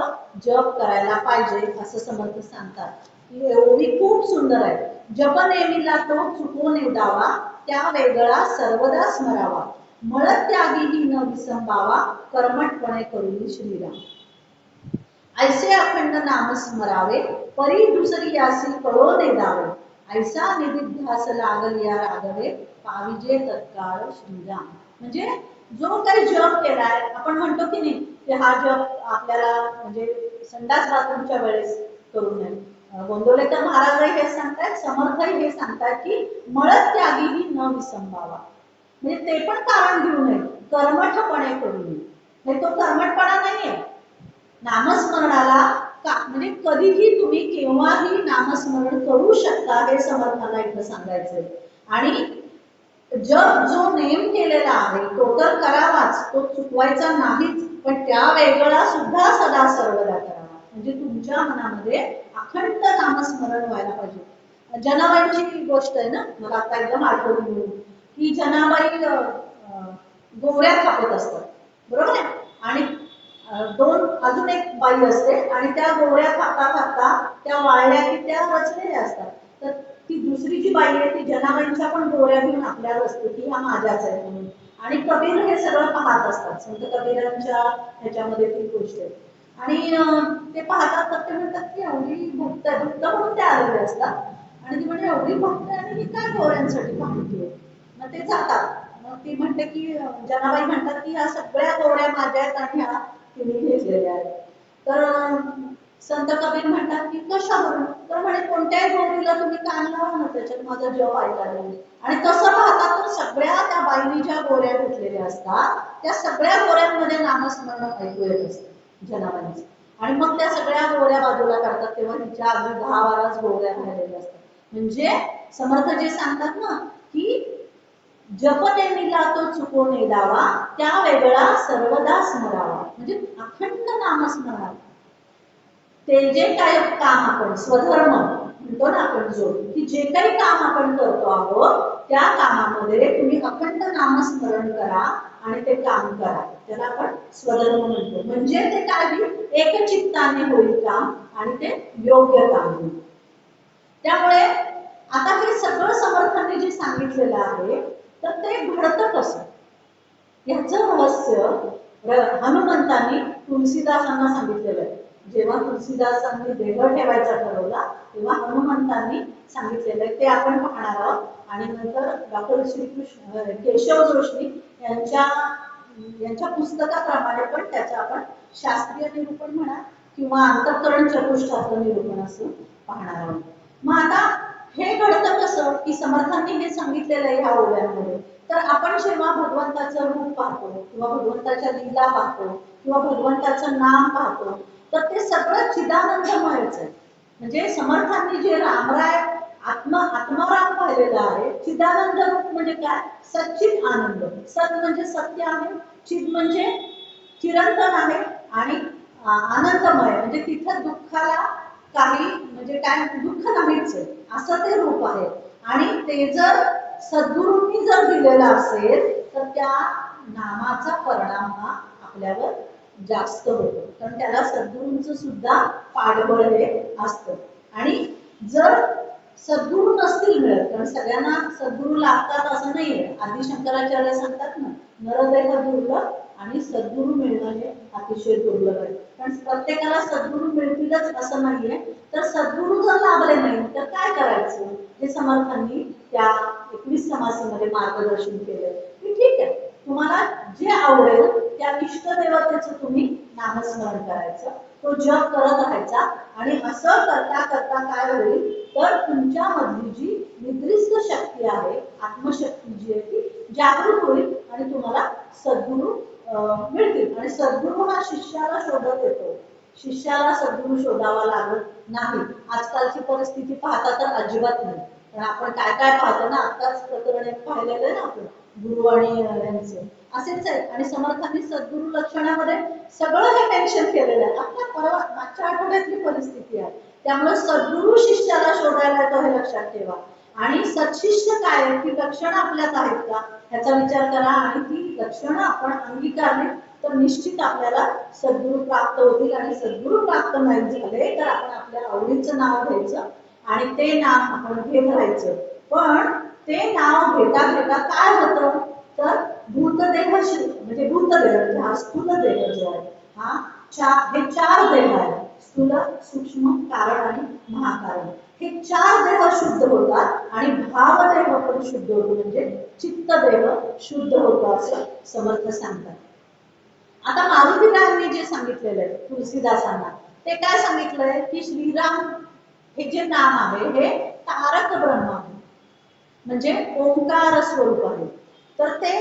जप करायला पाहिजे, असं समर्थ सांगतात. एवढी खूप सुंदर आहे. जप नेमीला तो चुकू निवडावा, त्या वेगळा सर्वदा स्मरावा, मळ त्यागीही न विसंबावा, कर्मठपणे करून श्रीराम. ऐसे अखंड नाम स्मरावे, परी दुसरी यासी कळो नेदावे, ऐसा निधिध्यास लागल या राघवे, पाविजे तत्काळ श्रीराम. म्हणजे जो काही जप केलाय, आपण म्हणतो की नाही, की हा जप आपल्याला म्हणजे संडास बाथरूमच्या वेळेस करू नये. गोंदवलेकर महाराजही हे सांगतात, समर्थही हे सांगतात की मळत त्यागीही न विसंबावा, म्हणजे ते पण कारण घेऊ नये, कर्मठपणे करू नये. हे तो कर्मठपणा नाहीये. नामस्मरणाला म्हणजे कधीही तुम्ही केव्हाही नामस्मरण करू शकता, हे समर्थांना इथं सांगायचंय. आणि जप जो नेम केलेला आहे तो तर करावाच, तो चुकवायचा नाहीच, पण त्या वेगळा सुद्धा सदा सर्वदा करावा. म्हणजे तुमच्या मनामध्ये अखंड नामस्मरण व्हायला पाहिजे. जनाबाईंची गोष्ट आहे ना, मला आता एकदम आठवण येईल की जनाबाई गोवऱ्या थापत असतात, बरोबर आहे, आणि अजून एक बाई असते, आणि त्या गोवऱ्या थापता थापता त्या वाळल्या की त्या रचलेल्या असतात. तर ती दुसरी जी बाई आहे ती जनाबाईंच्या पण गोवऱ्या घेऊन आपल्याला असते की हा माझ्याच आहे म्हणून. आणि कबीर हे सगळं पाहत असतात, संत कबीरांच्या ह्याच्यामध्ये ती गोष्ट आहे. आणि ते पाहतात, तर ते म्हणतात की एवढी भक्त म्हणून ते आलेले असतात, आणि ती म्हणजे एवढी भक्त आहे आणि ही काय गोवऱ्यांसाठी पाहते. मग ते जातात. मग ती म्हणते की, जनाबाई म्हणतात की ह्या सगळ्या गोवऱ्या माझ्या आहेत आणि ह्या तिने घेतलेल्या आहेत. तर संत कबीर म्हणतात की कशावरून, तर म्हणे कोणत्याही गोवरीला तुम्ही कान लावा ना, त्याच्यात माझा जप ऐकायला येईल. आणि तसं पाहतात तर सगळ्या त्या बाईनी ज्या गोऱ्या घेतलेल्या असतात त्या सगळ्या गोऱ्यांमध्ये नामस्मरण ऐकू येत असतं जनाबाईंचं. आणि मग त्या सगळ्या गोऱ्या बाजूला काढतात, तेव्हा तिच्या अगदी 10-12 गोऱ्या राहिलेल्या असतात. म्हणजे समर्थ जे सांगतात ना की जप नेमीला तो चुको नेदावा, त्या वेगळा सर्वदा स्मरावा, म्हणजे अखंड नामस्मरण. ते जे काही काम आपण स्वधर्म म्हणतो ना आपण, जो की जे काही काम आपण करतो आहोत त्या कामामध्ये तुम्ही अखंड नामस्मरण करा आणि ते काम करा, त्याला आपण स्वधर्म म्हणतो. म्हणजे ते काय, एकचित्ताने होईल काम आणि ते योग्य काम होईल. त्यामुळे आता हे सगळं समर्थांनी जे सांगितलेलं आहे तर ते घडतं कसं, याचं रहस्य हनुमंतांनी तुलसीदासांना सांगितलेलं आहे. जेव्हा तुलसीदासांनी देह ठेवायचा ठरवला तेव्हा हनुमंतांनी सांगितलेलं आहे, ते आपण पाहणार आहोत. आणि नंतर डॉक्टर श्रीकृष्ण केशव जोशी यांच्या पुस्तकाप्रमाणे पण त्याचं आपण शास्त्रीय निरूपण म्हणा किंवा अंतःकरण चतुष्टाचं निरूपण असं पाहणार आहोत. मग आता हे घडतं कसं, की समर्थांनी हे सांगितलेलं आहे ह्या ओव्यांमध्ये. तर आपण जेव्हा भगवंताचं रूप पाहतो किंवा भगवंताच्या लीला पाहतो किंवा भगवंताचं नाम पाहतो तर ते सगळं चिदानंदमयच आहे. म्हणजे समर्थांनी जे रामराय आत्माराम पाहिलेला आहे. चिदानंद रूप म्हणजे काय? सच्चित आनंद. सत म्हणजे सत्य आहे, चिद म्हणजे चिरंतन आहे, आणि आनंदमय म्हणजे तिथं दुःखाला काही म्हणजे काय दुःख नाहीच असं ते रूप आहे. आणि ते जर सद्गुरूंनी जर दिलेलं असेल तर त्या नामाचा परिणाम हा आपल्यावर जास्त होतो, कारण त्याला सद्गुरूंचं सुद्धा पाठबळ हे असतं. आणि जर सद्गुरू नसतील मिळत, कारण सगळ्यांना सद्गुरू लागतात असं नाहीये. आदि शंकराचार्य सांगतात ना, नरदेह दुर्लभ आणि सद्गुरू मिळणं हे अतिशय दुर्लभ आहे. कारण प्रत्येकाला सद्गुरू मिळतीलच असं नाहीये. तर सद्गुरू जर लाभले नाही तर काय करायचं हे समर्थांनी त्या 21 समासीमध्ये मार्गदर्शन केलं की ठीक आहे, तुम्हाला जे आवडेल त्या इष्टदेवतेचं तुम्ही नामस्मरण करायचं, तो जप करत राहायचा. आणि असं करता करता काय होईल तर तुमच्यामधली जी निद्रिस्त शक्ती आहे, आत्मशक्ती जी आहे ती जागृत होईल आणि तुम्हाला सद्गुरू मिळतील. आणि सद्गुरू हा शिष्याला शोधत येतो, शिष्याला सद्गुरू शोधावा लागत नाही. आजकालची परिस्थिती पाहता तर अजिबात नाही. पण आपण काय काय पाहतो ना, आत्ताच प्रकरण एक पाहिलेलं आहे ना आपण गुरु आणि यांचे असेच आहे. आणि समर्थांनी सद्गुरू लक्षणामध्ये सगळं हे मेन्शन केलेलं आहे. आपल्या परवा मागच्या आठवड्यातली परिस्थिती आहे. त्यामुळे सद्गुरू शिष्याला शोधायला येतो हे लक्षात ठेवा. आणि सत्शिष्य काय आहे, ती लक्षणं आपल्यात आहेत का ह्याचा विचार करा. आणि ती लक्षणं आपण अंगीकारली तर निश्चित आपल्याला सद्गुरू प्राप्त होतील. आणि सद्गुरू प्राप्त नाही झाले तर आपण आपल्या आवडीचं नाव घ्यायचं आणि ते नाव आपण घेत राहायचं. पण ते नाव घेता घेता काय होतं तर भूतदेह म्हणजे भूतदेह हा स्थूल देह जो आहे हा हे चार देह आहेत, स्थूल सूक्ष्म कारण आणि महाकारण. हे चार देह शुद्ध होतात आणि भावदेह पण शुद्ध होतो, म्हणजे चित्तदेह शुद्ध होतो असं समर्थ सांगतात. आता मारुतीरायांनी जे सांगितलेलं आहे तुलसीदासांना, ते काय सांगितलंय की श्रीराम हे जे नाम आहे हे तारक ब्रह्म आहे, म्हणजे ओंकार स्वरूप आहे. तर ते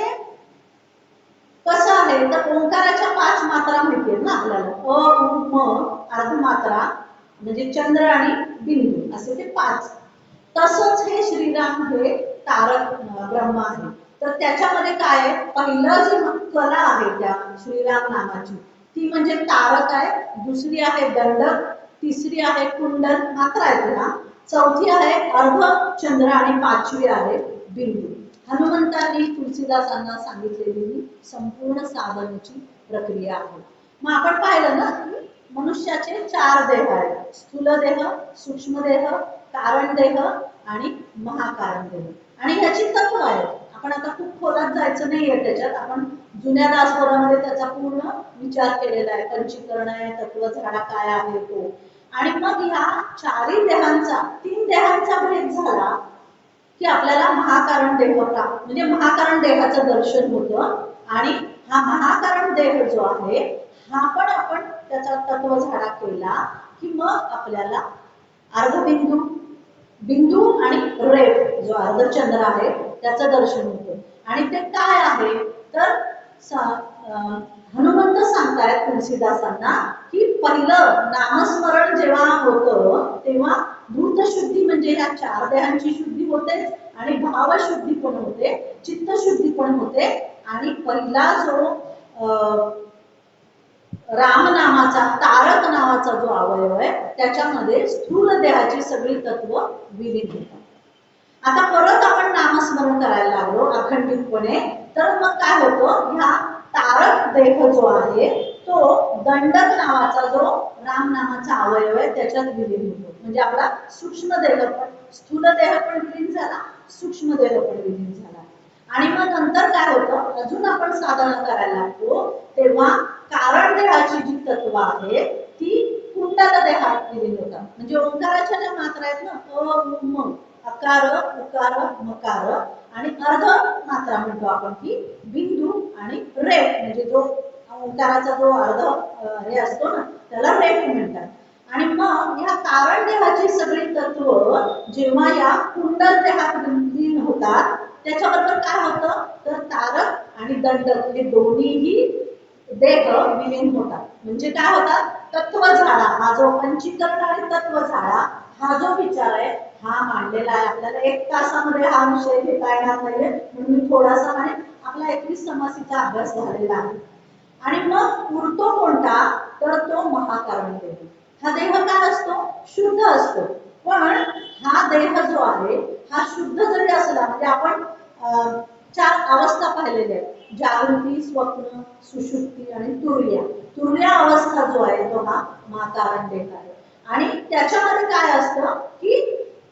कसं आहे तर ओंकाराच्या 5 मात्रा माहिती ना आपल्याला, अ उ म अर्धमात्रा म्हणजे चंद्र आणि बिंदू असे ते 5. तसंच हे श्रीराम हे तारक ब्रह्म आहे. तर त्याच्यामध्ये काय आहे, पहिलं जी कला आहे त्या श्रीराम नामाची ती म्हणजे तारक आहे, दुसरी आहे दंडक, तिसरी आहे कुंडल मात्रा आहे ना, चौथी आहे अर्ध चंद्र आणि 5वी आहे बिंदू. हनुमंतांनी तुलसीदासांना सांगितलेली संपूर्ण साधनेची प्रक्रिया आहे. मग आपण पाहिलं ना की मनुष्याचे 4 देह आहेत, स्थूल देह, सूक्ष्म देह, कारण देह आणि महाकारण देह. आणि ह्याची तत्व आहेत. आपण आता खूप खोलात जायचं नाहीये त्याच्यात, आपण जुन्या दासबोधामध्ये त्याचा पूर्ण विचार केलेला आहे. पंचीकरण आहे, तत्व झाडा काय आहे तो. आणि मग ह्या 4 देहांचा 3 देहांचा भेद झाला की आपल्याला महाकारण देह प्राप्त, म्हणजे महाकारण देहाचं दर्शन होतं. आणि हा महाकारण देह जो आहे हा पण आपण त्याचा तत्व झाडा केला की मग आपल्याला अर्धबिंदू, बिंदू आणि रेफ जो अर्धचंद्र आहे त्याचं दर्शन होतं. आणि ते काय आहे तर हनुमंत सांगतायत तुलसीदासांना की पहिलं नामस्मरण जेव्हा होतं तेव्हा भूतशुद्धी म्हणजे या 4 देहांची शुद्धी होते आणि भावशुद्धी पण होते, चित्तशुद्धी पण होते. आणि पहिला जो राम नामाचा तारक नावाचा जो अवयव आहे त्याच्यामध्ये स्थूल देहाची सगळी तत्व विलीन होतात. आता परत आपण नामस्मरण करायला लागलो अखंडितपणे, तर मग काय होतं, ह्या तारक देह जो आहे तो दंडक नावाचा जो राम नामाचा अवयव आहे त्याच्यात विलीन होतो. म्हणजे आपला सूक्ष्म देह पण, स्थूल देह पण विलीन झाला, सूक्ष्म देह पण विलीन झाला. आणि मग नंतर काय होतं, अजून आपण साधना करायला लागतो तेव्हा कारण देहाची जी तत्व आहे ती कुंडल देहात विलीन होतात. म्हणजे ओंकाराच्या ज्या मात्रा आहेत ना, अ उ म, अकार उकार मकार आणि अर्ध मात्रा म्हणतो आपण की बिंदू आणि रेफ, म्हणजे जो ओंकाराचा जो अर्ध हे असतो ना त्याला रेफ म्हणतात. आणि मग या कारण देहाची सगळी तत्व जेव्हा या कुंडल देहात विलीन होतात त्याच्याबरोबर काय होतं तर तारक आणि दंडक हे दोन्हीही देह विलीन होतात. म्हणजे काय होतात तत्व झाडा, हा जो पंचीकरण आणि तत्व झाडा हा जो विचार आहे हा मांडलेला आहे. आपल्याला 1 तासामध्ये हा विषय घेता येणार नाहीये, म्हणून मी थोडासा आणि आपला 21 समासीचा अभ्यास झालेला आहे. आणि मग उरतो कोणता, तर तो महाकारण देह. हा देह काय असतो, शुद्ध असतो. पण हा देह जो आहे हा शुद्ध जरी असला, म्हणजे आपण 4 अवस्था पाहिलेल्या आहेत, जागृती, स्वप्न, सुषुप्ती आणि तुर्या. तुर्या अवस्था जो आहे तो हा महाकारण देह आहे. आणि त्याच्यामध्ये काय असतं की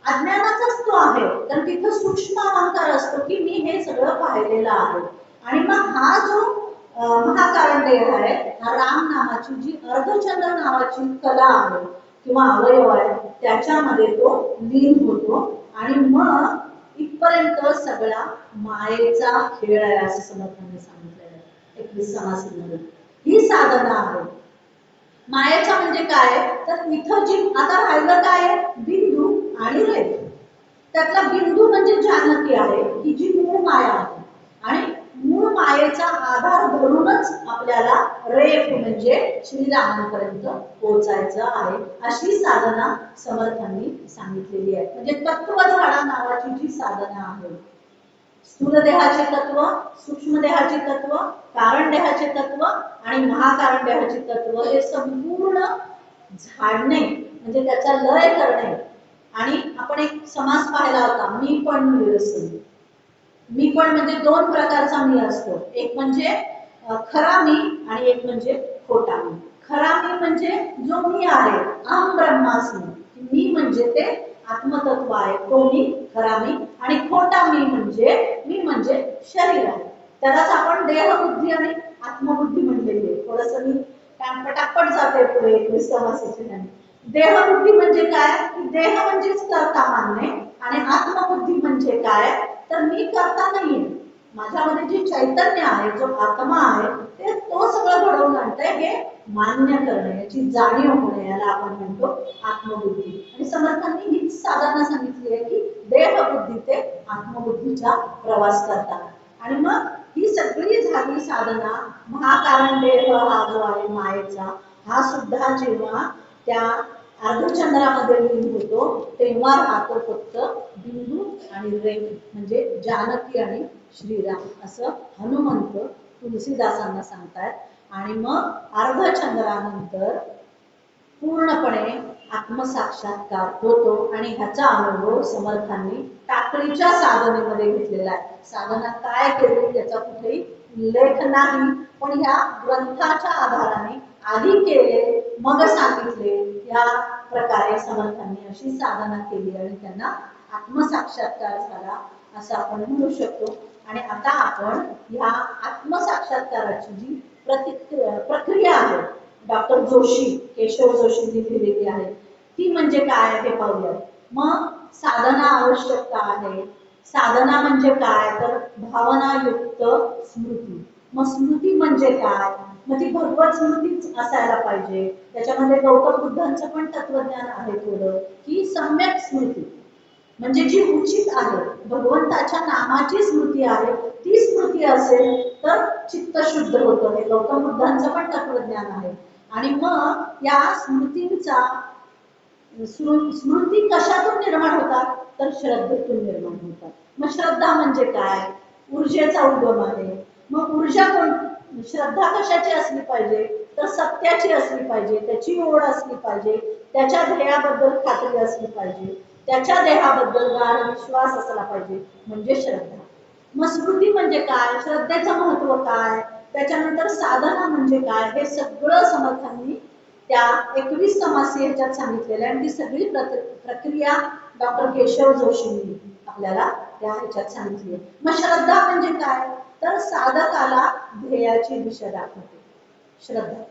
अज्ञानाचाच तो आहे, तर तिथं सूक्ष्म अहंकार असतो की मी हे सगळं पाहिलेलं आहे. आणि मग हा जो महाकारण देह आहे हा राम नामाची जी अर्धचंद्र नावाची कला आहे किंवा अवयव आहे त्याच्यामध्ये तो लीन होतो. आणि मग इथपर्यंत सगळा मायेचा खेळ आहे असं समर्थांनी सांगितलेलं आहे 21 समासीमध्ये. ही साधना आहे. मायेचा म्हणजे काय, तर इथं जी आता राहिलं काय, बिंदू आणि रेख. त्यातला बिंदू म्हणजे जानकी आहे की जी मूळ माया आहे. आणि मूळ मायेचा आधार धरूनच आपल्याला रेख म्हणजे श्रीरामांपर्यंत पोहोचायचं आहे, अशी साधना समर्थांनी सांगितलेली आहे. म्हणजे तत्व झाडा नावाची जी साधना आहे, स्थूल देहाचे तत्व, सूक्ष्म देहाचे तत्व, कारण देहाचे तत्व आणि महाकारण देहाचे तत्व हे संपूर्ण झाडणे म्हणजे त्याचा लय करणे. आणि आपण एक समास पाहिला होता, मी पण निरसन. मी पण म्हणजे 2 प्रकारचा मी असतो, एक म्हणजे खरा मी आणि एक म्हणजे खोटा मी. खरा मी म्हणजे जो मी आहे, अहम ब्रह्मास्मी, मी म्हणजे ते आत्मतत्व आहे, तो मी खरा मी. आणि खोटा मी म्हणजे शरीर आहे. त्यालाच आपण देहबुद्धी आणि आत्मबुद्धी म्हणलेली आहे. थोडस मी पटापट जाते पुढे 21 समासीचे. देहबुद्धी म्हणजे काय, देह म्हणजेच कर्ता मानणे. आणि आत्मबुद्धी म्हणजे काय, तर मी करता नाहीये, माझ्यामध्ये जे चैतन्य आहे, जो आत्मा आहे, ते तो सगळं घडवून आणतंय हे मान्य करणे, याची जाणीव होणे, याला आपण म्हणतो आत्मबुद्धी. आणि समर्थांनी हीच साधना सांगितली आहे की देहबुद्धी ते आत्मबुद्धीचा प्रवास करतात. आणि मग ही सगळी झाली साधना. महाकारण देह हा जो आहे मायेचा, हा सुद्धा जेव्हा त्या अर्धचंद्रामध्ये लीन होतो तेव्हा राहतो फक्त बिंदू आणि रेख, म्हणजे जानकी आणि श्रीराम, असं हनुमंत तुलसीदासांना सांगतात. आणि मग अर्धचंद्रानंतर पूर्णपणे आत्मसाक्षात्कार होतो. आणि ह्याचा अनुभव समर्थांनी टाकळीच्या साधनेमध्ये घेतलेला आहे. साधना काय केली याचा कुठेही उल्लेख नाही, पण ह्या ग्रंथाच्या आधाराने आधी केले मग सांगितले, या प्रकारे समर्थांनी अशी साधना केली आणि त्यांना आत्मसाक्षात्कार झाला असं आपण म्हणू शकतो. आणि आता आपण ह्या आत्मसाक्षात्काराची जी प्रक्रिया आहे, डॉक्टर जोशी, केशव जोशींनी लिहिलेली आहे, ती म्हणजे काय हे पाहूया. मग साधना आवश्यकता आहे. साधना म्हणजे काय, तर भावनायुक्त स्मृती. मग स्मृती म्हणजे काय, मग ती भगवत स्मृतीच असायला पाहिजे. त्याच्यामध्ये गौतम बुद्धांचं पण तत्वज्ञान आहे थोडं, की सम्यक स्मृती म्हणजे जी उचित आहे, भगवंताच्या नामाची स्मृती आहे, ती स्मृती असेल तर चित्त शुद्ध होतं, हे गौतम बुद्धांचं पण तत्वज्ञान आहे. आणि मग या स्मृतींचा स्मृती कशातून निर्माण होतात, तर श्रद्धेतून निर्माण होतात. मग श्रद्धा म्हणजे काय, ऊर्जेचा उगम आहे. मग ऊर्जा श्रद्धा कशाची असली पाहिजे, तर सत्याची असली पाहिजे, त्याची ओढ असली पाहिजे, त्याच्या ध्येयाबद्दल खात्री असली पाहिजे, त्याच्या देहाबद्दल गाढ विश्वास असला पाहिजे, म्हणजे श्रद्धा. मग स्मृती म्हणजे काय, श्रद्धेचं महत्व काय, त्याच्यानंतर साधना म्हणजे काय, हे सगळं समर्थांनी त्या 21 समासी ह्याच्यात सांगितलेलं आहे. आणि ती सगळी प्रक्रिया डॉक्टर केशव जोशींनी आपल्याला त्या ह्याच्यात सांगितली आहे. मग श्रद्धा म्हणजे काय, तर साधकाला ध्येयाची दिशा दाखवते श्रद्धा.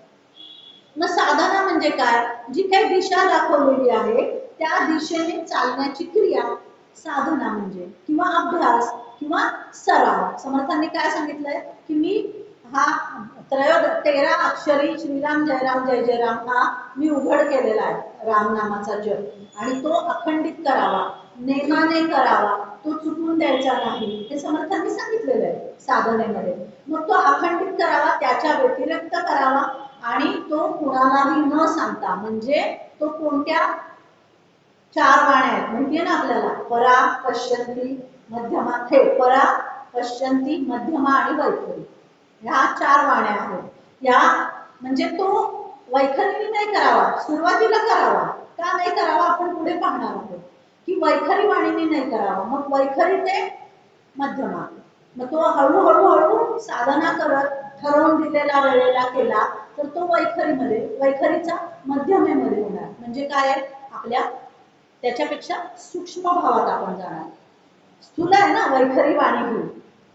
मग साधना म्हणजे काय, जी काही दिशा दाखवलेली आहे त्या दिशेने चालण्याची क्रिया साधना म्हणजे, किंवा अभ्यास किंवा सराव. समर्थांनी काय सांगितलंय की मी हा 13 अक्षरी श्रीराम जयराम जय जयराम हा मी उघड केलेला आहे, राम नामाचा जप, आणि तो अखंडित करावा, नेमाने करावा, तो चुकून द्यायचा नाही, हे समर्थांनी सांगितलेलं आहे साधनेमध्ये. मग तो अखंडित करावा, त्याच्या व्यतिरिक्त करावा, आणि तो कुणालाही न सांगता, म्हणजे तो कोणत्या 4 वाण्या आहेत माहितीये ना आपल्याला, परा, पश्यंती, मध्यमा, हे परा, पश्यंती, मध्यमा आणि वैखरी, ह्या 4 वाण्या आहेत. या म्हणजे तो वैखरी नाही करावा, सुरुवातीला करावा. का नाही करावा आपण पुढे पाहणार आहोत की वैखरी वाणीने नाही करावा. मग वैखरी ते मध्यमा, मग तो हळूहळू हळू साधना करत ठरवून दिलेल्या वेळेला केला तर तो वैखरीचा मध्यमेमध्ये होणार. म्हणजे काय आपल्या त्याच्यापेक्षा सूक्ष्म भावात आपण जाणार. स्थूल आहे ना वैखरी वाणी ही,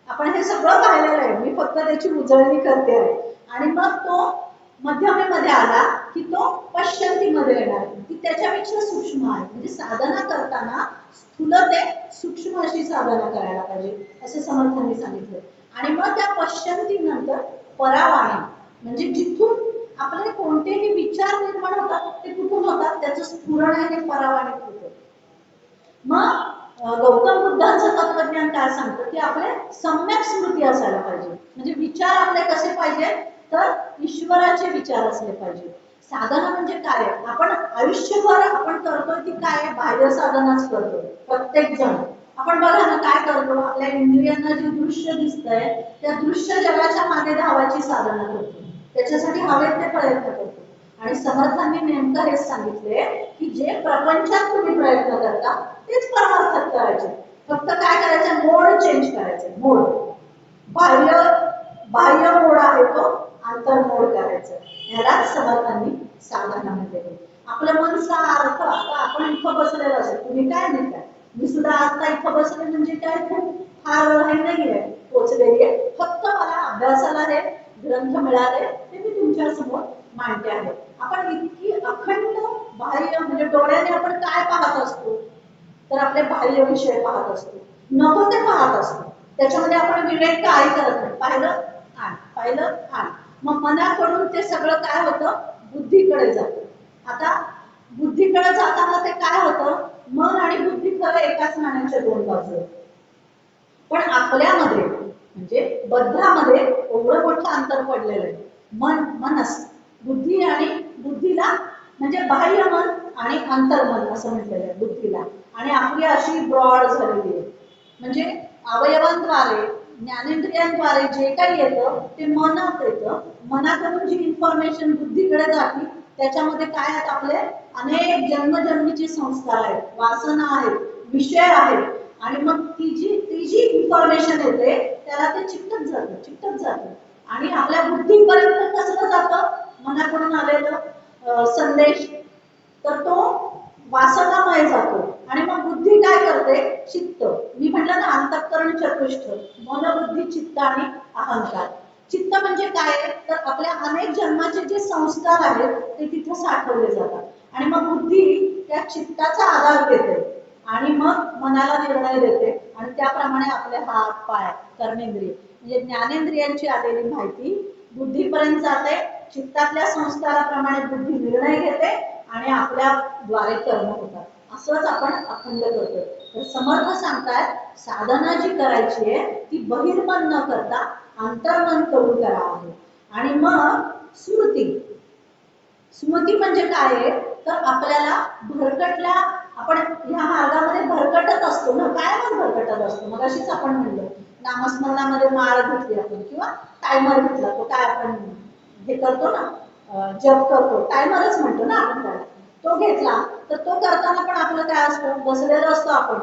आपण हे सगळं पाहिलेलं आहे, मी फक्त त्याची उजळणी करते आहे. आणि मग तो मध्यमेमध्ये आला की तो पश्यंतीमध्ये येणार, की त्याच्यापेक्षा सूक्ष्म आहे. म्हणजे साधना करताना स्थूल ते सूक्ष्म अशी साधना करायला पाहिजे असं समर्थांनी सांगितलं. आणि मग त्या पश्यंती नंतर परावाणी, म्हणजे जिथून आपले कोणतेही विचार निर्माण होतात ते कुठून होतात, त्याचं स्फुरण आहे हे परावाणीत होतं. मग गौतम बुद्धांचं तत्वज्ञान काय सांगतं की आपले सम्यक स्मृती असायला पाहिजे. म्हणजे विचार आपले कसे पाहिजे तर ईश्वराचे विचार असले पाहिजे. साधना म्हणजे काय, आपण आयुष्यभर आपण करतोय ती काय, बाह्य साधनाच करतोय प्रत्येक जण. आपण बघा ना काय करतो, आपल्या इंद्रियांना जे दृश्य दिसतंय त्या दृश्य जगाच्या मागे धावायची साधना करतो, त्याच्यासाठी हवेत ते प्रयत्न करतो. आणि समर्थांनी नेमकं हेच सांगितले की जे प्रपंचात तुम्ही प्रयत्न करता तेच परमार्थात करायचे. फक्त काय करायचं, मोड चेंज करायचे. मोड बाह्य मोड आहे तो आंतर मोड करायचं. यालाच समर्थांनी साधना म्हटले. आपलं मन सारखं, आता आपण इथं बसलेलं असेल, तुम्ही काय म्हणताय, मी सुद्धा आता इथं बसले म्हणजे काय खूप फार हे नाहीये पोचलेली आहे, फक्त मला अभ्यासाला हे ग्रंथ मिळाले ते मी तुमच्या समोर मांडते आहे. आपण इतकी अखंड बाह्य, म्हणजे डोळ्याने आपण काय पाहत असतो तर आपले बाह्य विषय पाहत असतो, नको ते पाहत असतो. त्याच्यामध्ये आपण विवेक काय करत नाही, पाहिलं आण. मग मनाकडून ते सगळं काय होतं, बुद्धीकडे जातं. आता बुद्धीकडे जाताना ते काय होतं, मन आणि बुद्धी खरं एकाच नाण्याच्या 2 बाजू आहेत. पण आपल्यामध्ये म्हणजे बद्धामध्ये एवढं मोठं अंतर पडलेलं आहे. मनस बुद्धी आणि बुद्धीला म्हणजे बाह्य मन आणि अंतर्मन असं म्हटलेलं आहे बुद्धीला. आणि आपली अशी ब्रॉड झालेली आहे, म्हणजे अवयवांद्वारे ज्ञानेंद्रियांद्वारे जे काही येतं ते मनात येतं. मनाकडून जी इन्फॉर्मेशन बुद्धीकडे जाते त्याच्यामध्ये काय आहेत, आपले अनेक जन्मजन्मीचे संस्कार आहेत, वासना आहेत, विषय आहेत. आणि मग ती जी इन्फॉर्मेशन येते त्याला ते चिकटत जातं. आणि आपल्या बुद्धीपर्यंत कसं जातं, मनाकडून आलेलं संदेश तर तो वासनामय जातो. आणि मग बुद्धी काय करते, चित्त, मी म्हटलं ना अंतःकरण चतुष्ट, मन, बुद्धी, चित्त आणि अहंकार. चित्त म्हणजे काय तर आपल्या अनेक जन्माचे जे संस्कार आहेत ते तिथे साठवले जातात. आणि मग बुद्धी त्या चित्ताचा आधार घेते आणि मग मनाला निर्णय देते आणि त्याप्रमाणे आपले हात, पाय, कर्मेंद्रिय म्हणजे ज्ञानेंद्रियांची आलेली माहिती बुद्धीपर्यंत जाते. चित्तातल्या संस्काराप्रमाणे बुद्धी निर्णय घेते आणि आपल्या द्वारे कर्म होतात. असंच आपण अखंड करतो. तर समर्थ सांगतात साधना जी करायची आहे ती बहिर्मन न करता अंतर्मन करून करावं. आणि मग स्मृती म्हणजे काय आहे तर आपल्याला भरकटल्या, आपण ह्या मार्गामध्ये भरकटत असतो ना, काय भरकटत असतो. मग अशीच आपण म्हणलो नामस्मरणामध्ये माळ घेतली आपण किंवा टायमर घेतला, तो काय आपण हे करतो ना जप करतो, टायमरच म्हणतो ना आपण त्याला, तो घेतला तर तो करताना पण आपलं काय असतं, बसलेलं असतो आपण,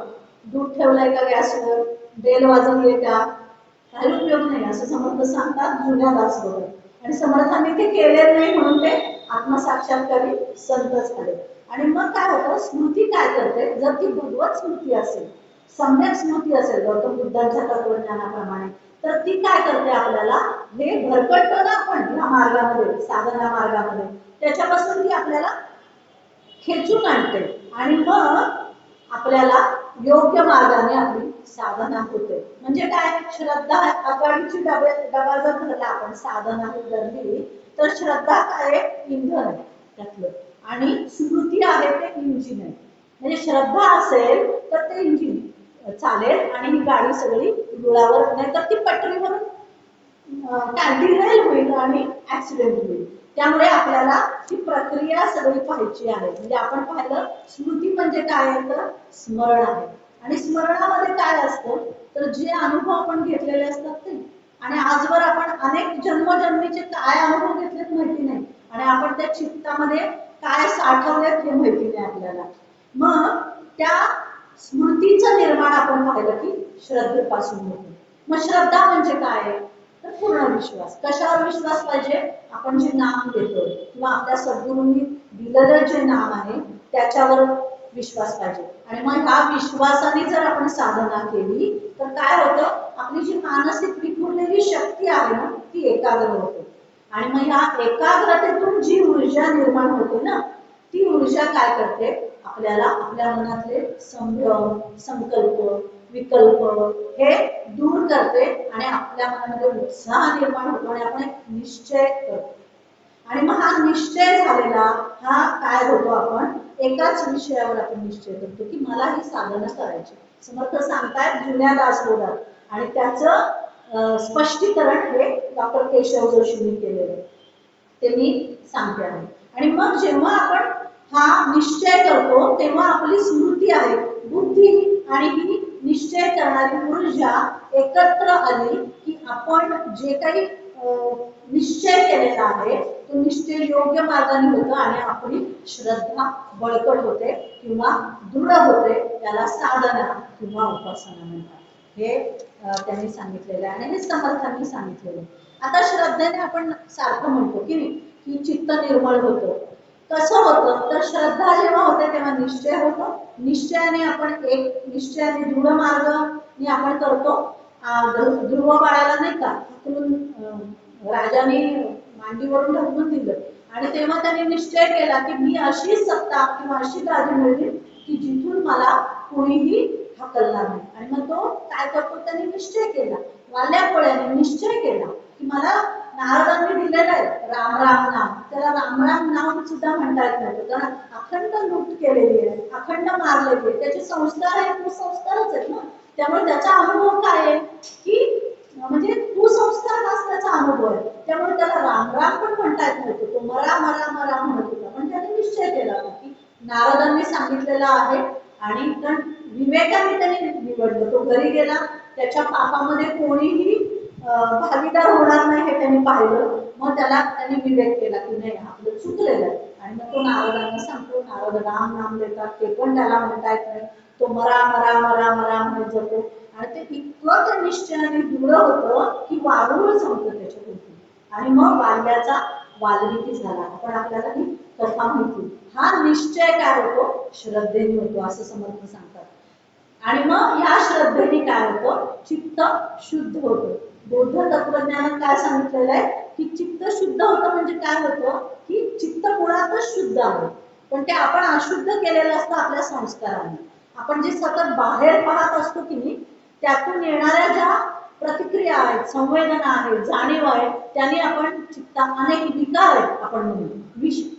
दूध ठेवलंय का गॅसवर, बेल वाजवली का, काही उपयोग नाही असं समर्थ सांगतात जुन्या दासबरोबर. आणि समर्थांनी ते केलेलं नाही म्हणून ते आत्मसाक्षात्कारी संत झाले. आणि मग काय होतं, स्मृती काय करते, जर ती भगवत स्मृती असेल, सम्यक स्मृती असेल गौतम बुद्धांच्या तत्वज्ञानाप्रमाणे, तर ती काय करते आपल्याला, हे भरकटतो ना आपण या मार्गामध्ये, साधना मार्गामध्ये, त्याच्यापासून ती आपल्याला खेचून आणते आणि मग आपल्याला योग्य मार्गाने आपली साधना होते. म्हणजे काय, श्रद्धा आघाडीची डबा जर धरला आपण, साधना ही धरली तर श्रद्धा काय इंधन आहे त्यातलं आणि स्मृती आहे ते इंजिन आहे. म्हणजे श्रद्धा असेल तर ते इंजिन चालेल आणि ही गाडी सगळी रुळावर, नाही तर ती पटरीवरून काय डिरेल होईल आणि ऍक्सिडेंट होईल. त्यामुळे आपल्याला ही प्रक्रिया सगळी पाहायची आहे. म्हणजे आपण पाहिलं स्मृती म्हणजे काय आहे तर स्मरण आहे. आणि स्मरणामध्ये काय असतं तर जे अनुभव आपण घेतलेले असतात ते, आणि आजवर आपण अनेक जन्मजन्मीचे काय अनुभव घेतलेत माहिती नाही, आणि आपण त्या चित्तामध्ये काय साठवलेत हे माहिती नाही आपल्याला. मग त्या स्मृतीचं निर्माण आपण पाहिलं की श्रद्धेपासून होतं. मग श्रद्धा म्हणजे काय तर पूर्ण विश्वास. कशावर विश्वास पाहिजे? आपण जे नाम घेतो किंवा आपल्या सद्गुरूंनी दिलेलं जे नाम आहे त्याच्यावर विश्वास पाहिजे. आणि मग ह्या विश्वासाने जर आपण साधना केली तर काय होतं, आपली जी मानसिक विखुरलेली शक्ती आहे ना ती एकाग्र होते. आणि मग ह्या एकाग्रतेतून जी ऊर्जा निर्माण होते ना ती ऊर्जा काय करते, आपल्याला आपल्या मनातले संभ्रम, संकल्प, विकल्प हे दूर करते आणि आपल्या मनामध्ये उत्साह निर्माण होतो आणि आपण एक निश्चय करतो. आणि मग हा निश्चय झालेला हा काय होतो, आपण एकाच विषयावर आपण निश्चय करतो की मला ही साधना करायची. समर्थ सांगतायत जुन्या दासबोधात, आणि त्याचं स्पष्टीकरण हे डॉक्टर केशव जोशींनी केलेलं आहे, ते मी सांगते आहे. आणि मग जेव्हा आपण हा निश्चय करतो तेव्हा आपली स्मृती आहे, बुद्धी आणि ही निश्चय करणारी ऊर्जा एकत्र आली की आपण जे काही निश्चय केलेला आहे तो निश्चय योग्य मार्गाने होतो आणि आपली श्रद्धा बळकट होते किंवा दृढ होते. त्याला साधना किंवा उपासना म्हणतात. हे त्यांनी सांगितलेलं आहे आणि हे समर्थांनी सांगितलेलं आहे. आता श्रद्धेने आपण सारखं म्हणतो की नाही की चित्त निर्मळ होतं. कसं होतं तर श्रद्धा जेव्हा होते तेव्हा निश्चय होतो. निश्चयाने आपण एक निश्चयाने दृढ मार्गाने आपण करतो. ध्रुव बाळाला नाही का राजाने मांडीवरून ढकलून दिलं आणि तेव्हा त्याने निश्चय केला की मी अशी सत्ता किंवा अशी गादी मिळेल की जिथून मला कोणीही हकलणार नाही. आणि मग तो काय करतो, त्याने निश्चय केला, वाल्या पोळ्याने निश्चय केला की मला नारदांनी दिलेलं आहे राम राम नाम. त्याला राम राम नाम सुद्धा म्हणता येत नव्हतं, कारण अखंड लूट केलेली आहे, अखंड मारलेली आहे, त्याचे संस्कार आहेत कुसंस्कारच आहेत ना. त्यामुळे त्याचा अनुभव काय आहे की म्हणजे कुसंस्कार हाच त्याचा अनुभव आहे. त्यामुळे त्याला राम राम पण म्हणता येत नव्हतं, तो मरा मरा मरा म्हणत होता. पण त्याने निश्चय केला की नारदांनी सांगितलेलं आहे आणि पण विवेकाने त्याने निवडलं. तो घरी गेला, त्याच्या पापामध्ये कोणीही भागीदार होणार नाही हे त्यांनी पाहिलं. मग त्याने विवेक केला की नाही आपलं चुकलेलं आहे. आणि मग तो नारदांना सांगतो, नारद राम नाम देतात ते पण त्याला म्हणता येत नाही, तो मरा मरा मरा मरा म्हणत जातो. आणि ते इतकं त्या निश्चयाने दृढ होतं की वारूळ संपतं त्याच्यावरती. आणि मग वाल्याचा वाल्मिकी झाला. आपण आपल्याला ही कथा माहिती. हा निश्चय काय होतो, श्रद्धेने होतो असं समर्थ सांगतात. आणि मग ह्या श्रद्धेने काय होतं, चित्त शुद्ध होतं. बौद्ध तत्वज्ञानात काय सांगितलेलं आहे की चित्त शुद्ध होतं म्हणजे काय होतं की चित्त मुळातच शुद्ध आहे, पण ते आपण अशुद्ध केलेलं असतं आपल्या संस्काराने. आपण जे सतत बाहेर पाहत असतो की नाही त्यातून येणाऱ्या ज्या प्रतिक्रिया आहेत, संवेदना आहेत, जाणीव आहे, त्याने आपण अनेक विकार आहेत आपण म्हणू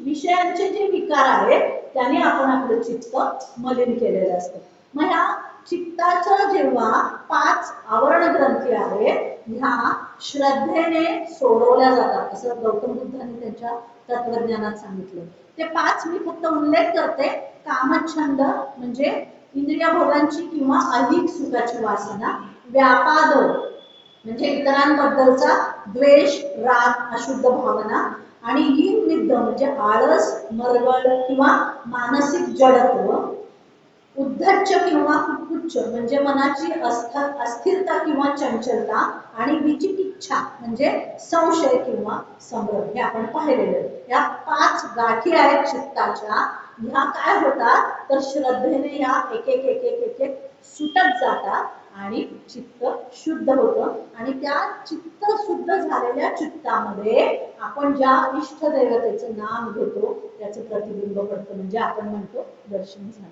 विषयांचे जे विकार आहेत त्याने आपण आपलं चित्त मलिन केलेलं असतं. मग ह्या चित्ताचं जेव्हा 5 आवरण ग्रंथी आहेत ह्या श्रद्धेने सोडवल्या जातात असं गौतम बुद्धांनी त्यांच्या तत्वज्ञानात सांगितलं. ते 5 मी फक्त उल्लेख करते. कामछंद म्हणजे इंद्रिय भोगांची किंवा अधिक सुखाची वासना, व्यापाद म्हणजे इतरांबद्दलचा द्वेष, राग, अशुद्ध भावना, आणि हीन निद्द म्हणजे आळस, मरगळ किंवा मानसिक जडत्व, उद्धच्च किंवा कुच्च म्हणजे मनाची अस्थिरता किंवा चंचलता, आणि विचिकिच्छा म्हणजे संशय किंवा संभ्रम. हे आपण पाहिलेलं. या 5 गाठी आहेत चित्ताच्या. ह्या काय होतात तर श्रद्धेने या एक एक एक एक एक एक सुटत जातात आणि चित्त शुद्ध होतं. आणि त्या चित्त शुद्ध झालेल्या चित्तामध्ये आपण ज्या इष्ट देवतेचं नाम घेतो त्याचं प्रतिबिंब पडतं, म्हणजे आपण म्हणतो दर्शन झालं.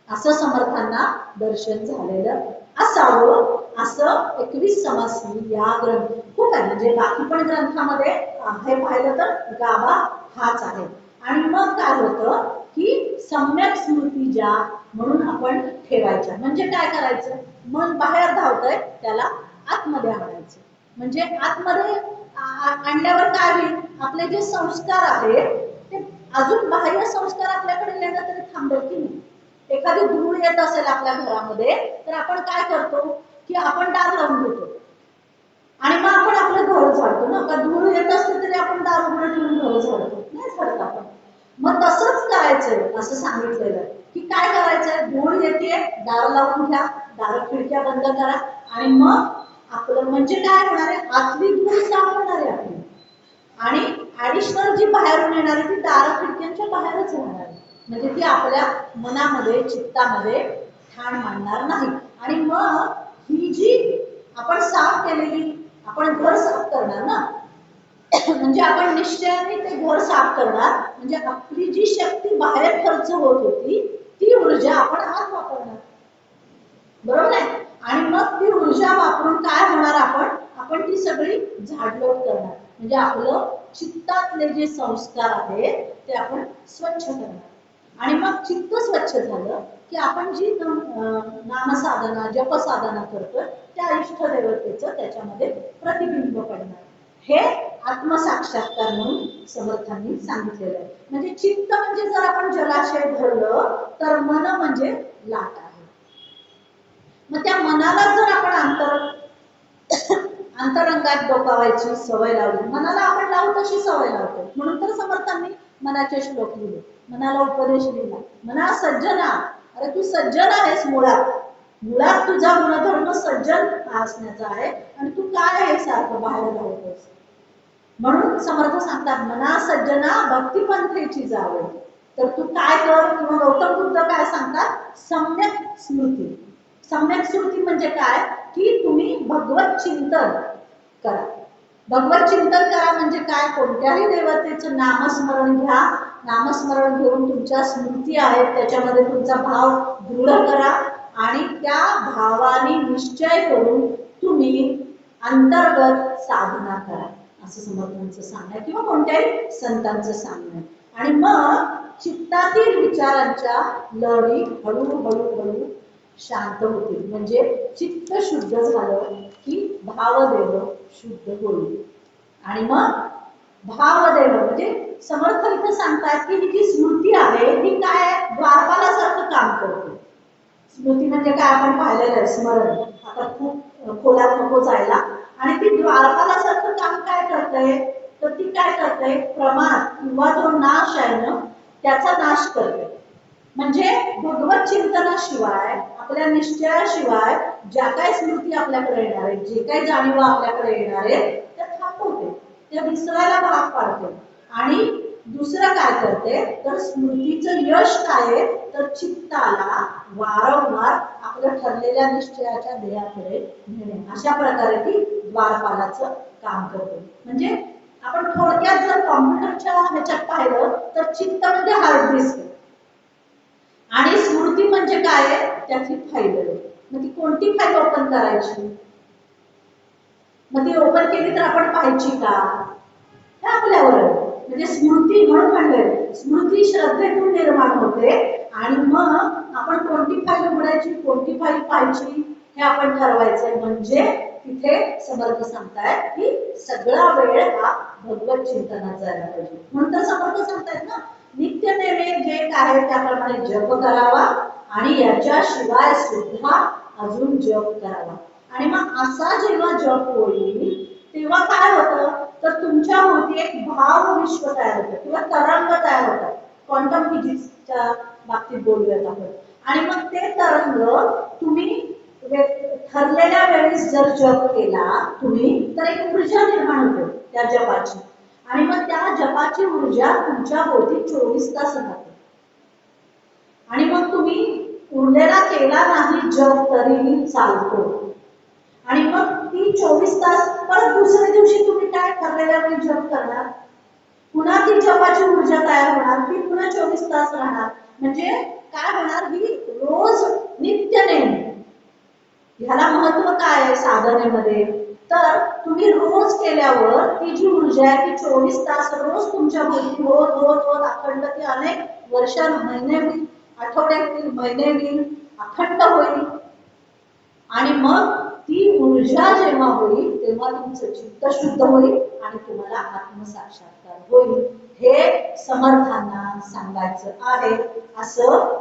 असं समर्थांना दर्शन झालेलं असावं असं 21 समासी या ग्रंथ खूप आहे. म्हणजे बाकी पण ग्रंथामध्ये हे पाहिलं तर गाभा हाच आहे. आणि मग काय होतं की सम्यक स्मृती ज्या म्हणून आपण ठेवायच्या. म्हणजे काय करायचं, मन बाहेर धावतंय त्याला आतमध्ये आणायचं. म्हणजे आतमध्ये आणल्यावर काय होईल, आपले जे संस्कार आहेत ते अजून बाह्य संस्कार आपल्याकडे येणं तरी थांबेल की नाही. एखादी धूळ येत असेल आपल्या घरामध्ये तर आपण काय करतो की आपण दार लावून देतो आणि मग आपण आपलं घर झाडतो ना. का धूळ येत असते तरी आपण दार उघडं ठेवून घर झाडतो नाही झाडत आपण. मग तसंच करायचंय असं सांगितलेलं की काय करायचंय, धूळ येते दार लावून घ्या, दार खिडक्या बंद करा आणि मग आपलं म्हणजे काय होणार आहे, आतली धूळ साफ होणार आहे आपली आणि ऍडिशनल जी बाहेरून येणार आहे ती दार खिडक्यांच्या बाहेरच राहणार आहे. म्हणजे ती आपल्या मनामध्ये चित्तामध्ये ठाण मांडणार नाही. आणि मग ही जी आपण साफ केलेली, आपण घर साफ करणार ना, म्हणजे आपण निश्चयाने ते घर साफ करणार, म्हणजे आपली जी शक्ती बाहेर खर्च होत होती ती ऊर्जा आपण आत वापरणार, बरोबर आहे. आणि मग ती ऊर्जा वापरून काय होणार, आपण ती सगळी झाडलोट करणार. म्हणजे आपलं चित्तातले जे संस्कार आहेत ते आपण स्वच्छ करणार. आणि मग चित्त स्वच्छ झालं की आपण जी नामसाधना जपसाधना करतोय त्या इष्ट देवतेचं त्याच्यामध्ये प्रतिबिंब पडणार. हे आत्मसाक्षात्कार म्हणून समर्थांनी सांगितलेलं आहे. म्हणजे चित्त म्हणजे जर आपण जलाशय धरलं तर मन म्हणजे लाट आहे. मग त्या मनाला जर आपण अंतरंगात डोकावायची सवय लावली, मनाला आपण लावू तशी सवय लावतो. म्हणून तर समर्थांनी मनाचे श्लोक लिहिले, मनाला उपदेश लिहिला, मना सज्जना. अरे तू सज्जन आहेस, मुळात तुझा गुणधर्म सज्जन असण्याचा आहे आणि तू काय आहे सारखं बाहेर राहतोस. म्हणून समर्थ सांगतात मना सज्जना भक्तिपंथेची जावे. तर तू काय कर, किंवा गौतम बुद्ध काय सांगतात, सम्यक स्मृती. सम्यक स्मृती म्हणजे काय की तुम्ही भगवत चिंतन करा. भगवत चिंतन करा म्हणजे काय, कोणत्याही देवतेचं नामस्मरण घ्या, नामस्मरण घेऊन तुमच्या स्मृती आहेत त्याच्यामध्ये तुमचा भाव दृढ करा आणि त्या भावाने निश्चय करून तुम्ही अंतर्गत साधना करा, असं समर्थांचं सांगणं आहे किंवा कोणत्याही संतांचं सांगणं आहे. आणि मग चित्तातील विचारांच्या लहरी हळूहळू शांत होतील. म्हणजे चित्त शुद्ध झालं की भावदेव शुद्ध होईल. आणि मग भावदेव म्हणजे समर्थ इथं सांगतात की ही जी स्मृती आहे ही काय द्वारपालासारखं काम करते. स्मृती म्हणजे काय आपण पाहिलेलं आहे, स्मरण. आता खूप खोलात नको जायला. आणि ती द्वारपालासारखं काम काय करते, तर ती काय करते, प्रमाद किंवा जो नाश आहे ना त्याचा नाश करते. म्हणजे भगवत चिंतनाशिवाय, आपल्या निश्चयाशिवाय ज्या काही स्मृती आपल्याकडे येणार आहेत, जे काही जाणीवा आपल्याकडे येणार आहेत त्या थांबवते, त्या विसरायला भाग पाडते. आणि दुसरं काय करते तर स्मृतीचं यश काय आहे तर चित्ताला वारंवार आपल्या ठरलेल्या निश्चयाच्या ध्येयाकडे नेणे. अशा प्रकारे ती द्वारपालाचं काम करते. म्हणजे आपण थोडक्यात जर कॉम्प्युटरच्या ह्याच्यात पाहिलं तर चित्त म्हणजे हार्ड डिस्क आणि स्मृती म्हणजे काय आहे त्याची फाईल आहे. मग ती कोणती फाईल ओपन करायची, मग ती ओपन केली तर आपण पाहायची का, हे आपल्यावर आहे. म्हणजे स्मृती म्हणून म्हणले स्मृती श्रद्धेतून निर्माण होते आणि मग आपण कोणती फाईल उघडायची कोणती फाईल पाहायची हे आपण ठरवायचं. म्हणजे तिथे समर्थ सांगतायत की सगळा वेळ हा भगवत चिंतनात जायला पाहिजे. म्हणून तर समर्थ सांगतायत ना नित्य नेमे जे काय त्याप्रमाणे जप करावा आणि याच्याशिवाय सुद्धा अजून जप करावा. आणि मग असा जेव्हा जप होईल तेव्हा काय होतं तर तुमच्या भोवती एक भाव विश्व तयार होतं किंवा तरंग तयार होतात. क्वांटम फिजिक्सच्या बाबतीत बोलूयात आपण. आणि मग ते तरंग तुम्ही ठरलेल्या वेळेस जर जप केला तुम्ही तर एक ऊर्जा निर्माण होते त्या जपाची. आणि मग त्या जपाची ऊर्जा तुमच्या भोवती 24 तास राहते. आणि मग तुम्ही उरलेला केला नाही जप तरीही चालतो. आणि मग ती 24 तास परत दुसऱ्या दिवशी तुम्ही काय ठरलेल्या वेळी जप करणार, पुन्हा ती जपाची ऊर्जा तयार होणार, ती पुन्हा 24 तास राहणार. म्हणजे काय होणार, ही रोज नित्य नेम. ह्याला महत्व काय आहे साधनेमध्ये तर तुम्ही रोज केल्यावर ती जी ऊर्जा आहे ती 24 तास रोज तुमच्या भोवती होत होत होत अखंड ती अनेक वर्ष महिने आठवडे होईल, महिने होईल, अखंड होईल. आणि मग ती ऊर्जा जेव्हा होईल तेव्हा तुमचं चित्त शुद्ध होईल आणि तुम्हाला आत्मसाक्षात्कार होईल. हे समर्थांना सांगायचं आहे असं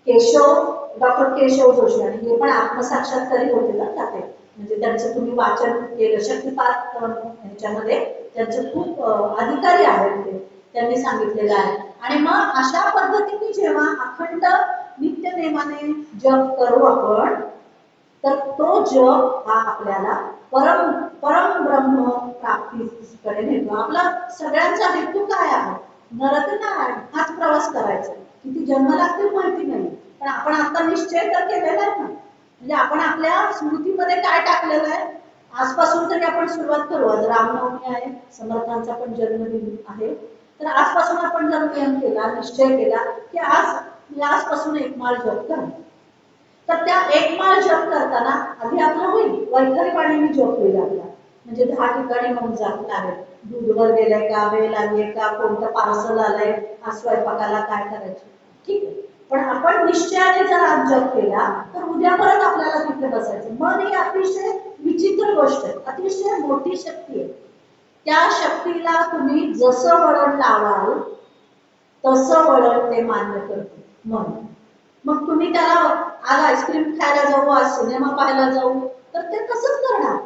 डॉक्टर केशव जोशी, आणि हे पण आत्मसाक्षात्कारी होते ना त्याते, म्हणजे त्यांचं तुम्ही वाचन केलं शक्तिपात ह्याच्यामध्ये, त्यांचं खूप अधिकारी आहेत ते, त्यांनी सांगितलेलं आहे. आणि मग अशा पद्धतीने जेव्हा अखंड नित्य नेमाने जप करू आपण, तर तो जप हा आपल्याला परम ब्रह्म प्राप्तीकडे नेतो. आपला सगळ्यांचा हेतू काय आहे? नरकनारायण हाच प्रवास करायचा. किती जन्म लागतील माहिती नाही, पण आपण आता निश्चय तर केलेला आहे ना. म्हणजे आपण आपल्या स्मृतीमध्ये काय टाकलेलं आहे, आजपासून तरी आपण सुरुवात करू. आज रामनवमी आहे, समर्थांचा पण जन्मदिन आहे, तर आजपासून आपण जर नियम केला, निश्चय केला की आजपासून एक माळ जप करा, तर त्या एक माळ जप करताना आधी आपलं होईल वैखरी पाणीने जप होईल आपला, म्हणजे 10 ठिकाणी मग जात लागेल. दूधवर गेलंय का, वेळ लागलीय का, कोणतं पार्सल आलंय, आज स्वयंपाकाला काय करायचं, ठीक आहे. पण आपण निश्चयाने जर आज जप केला तर उद्या परत आपल्याला तिथे बसायचं. मन ही अतिशय विचित्र गोष्ट आहे, अतिशय मोठी शक्ती आहे. त्या शक्तीला तुम्ही जसं वळण लावाल तसं वळण ते मान्य करते मन. मग तुम्ही त्याला आज आईस्क्रीम खायला जाऊ, आज सिनेमा पाहायला जाऊ, तर ते तसंच करणार,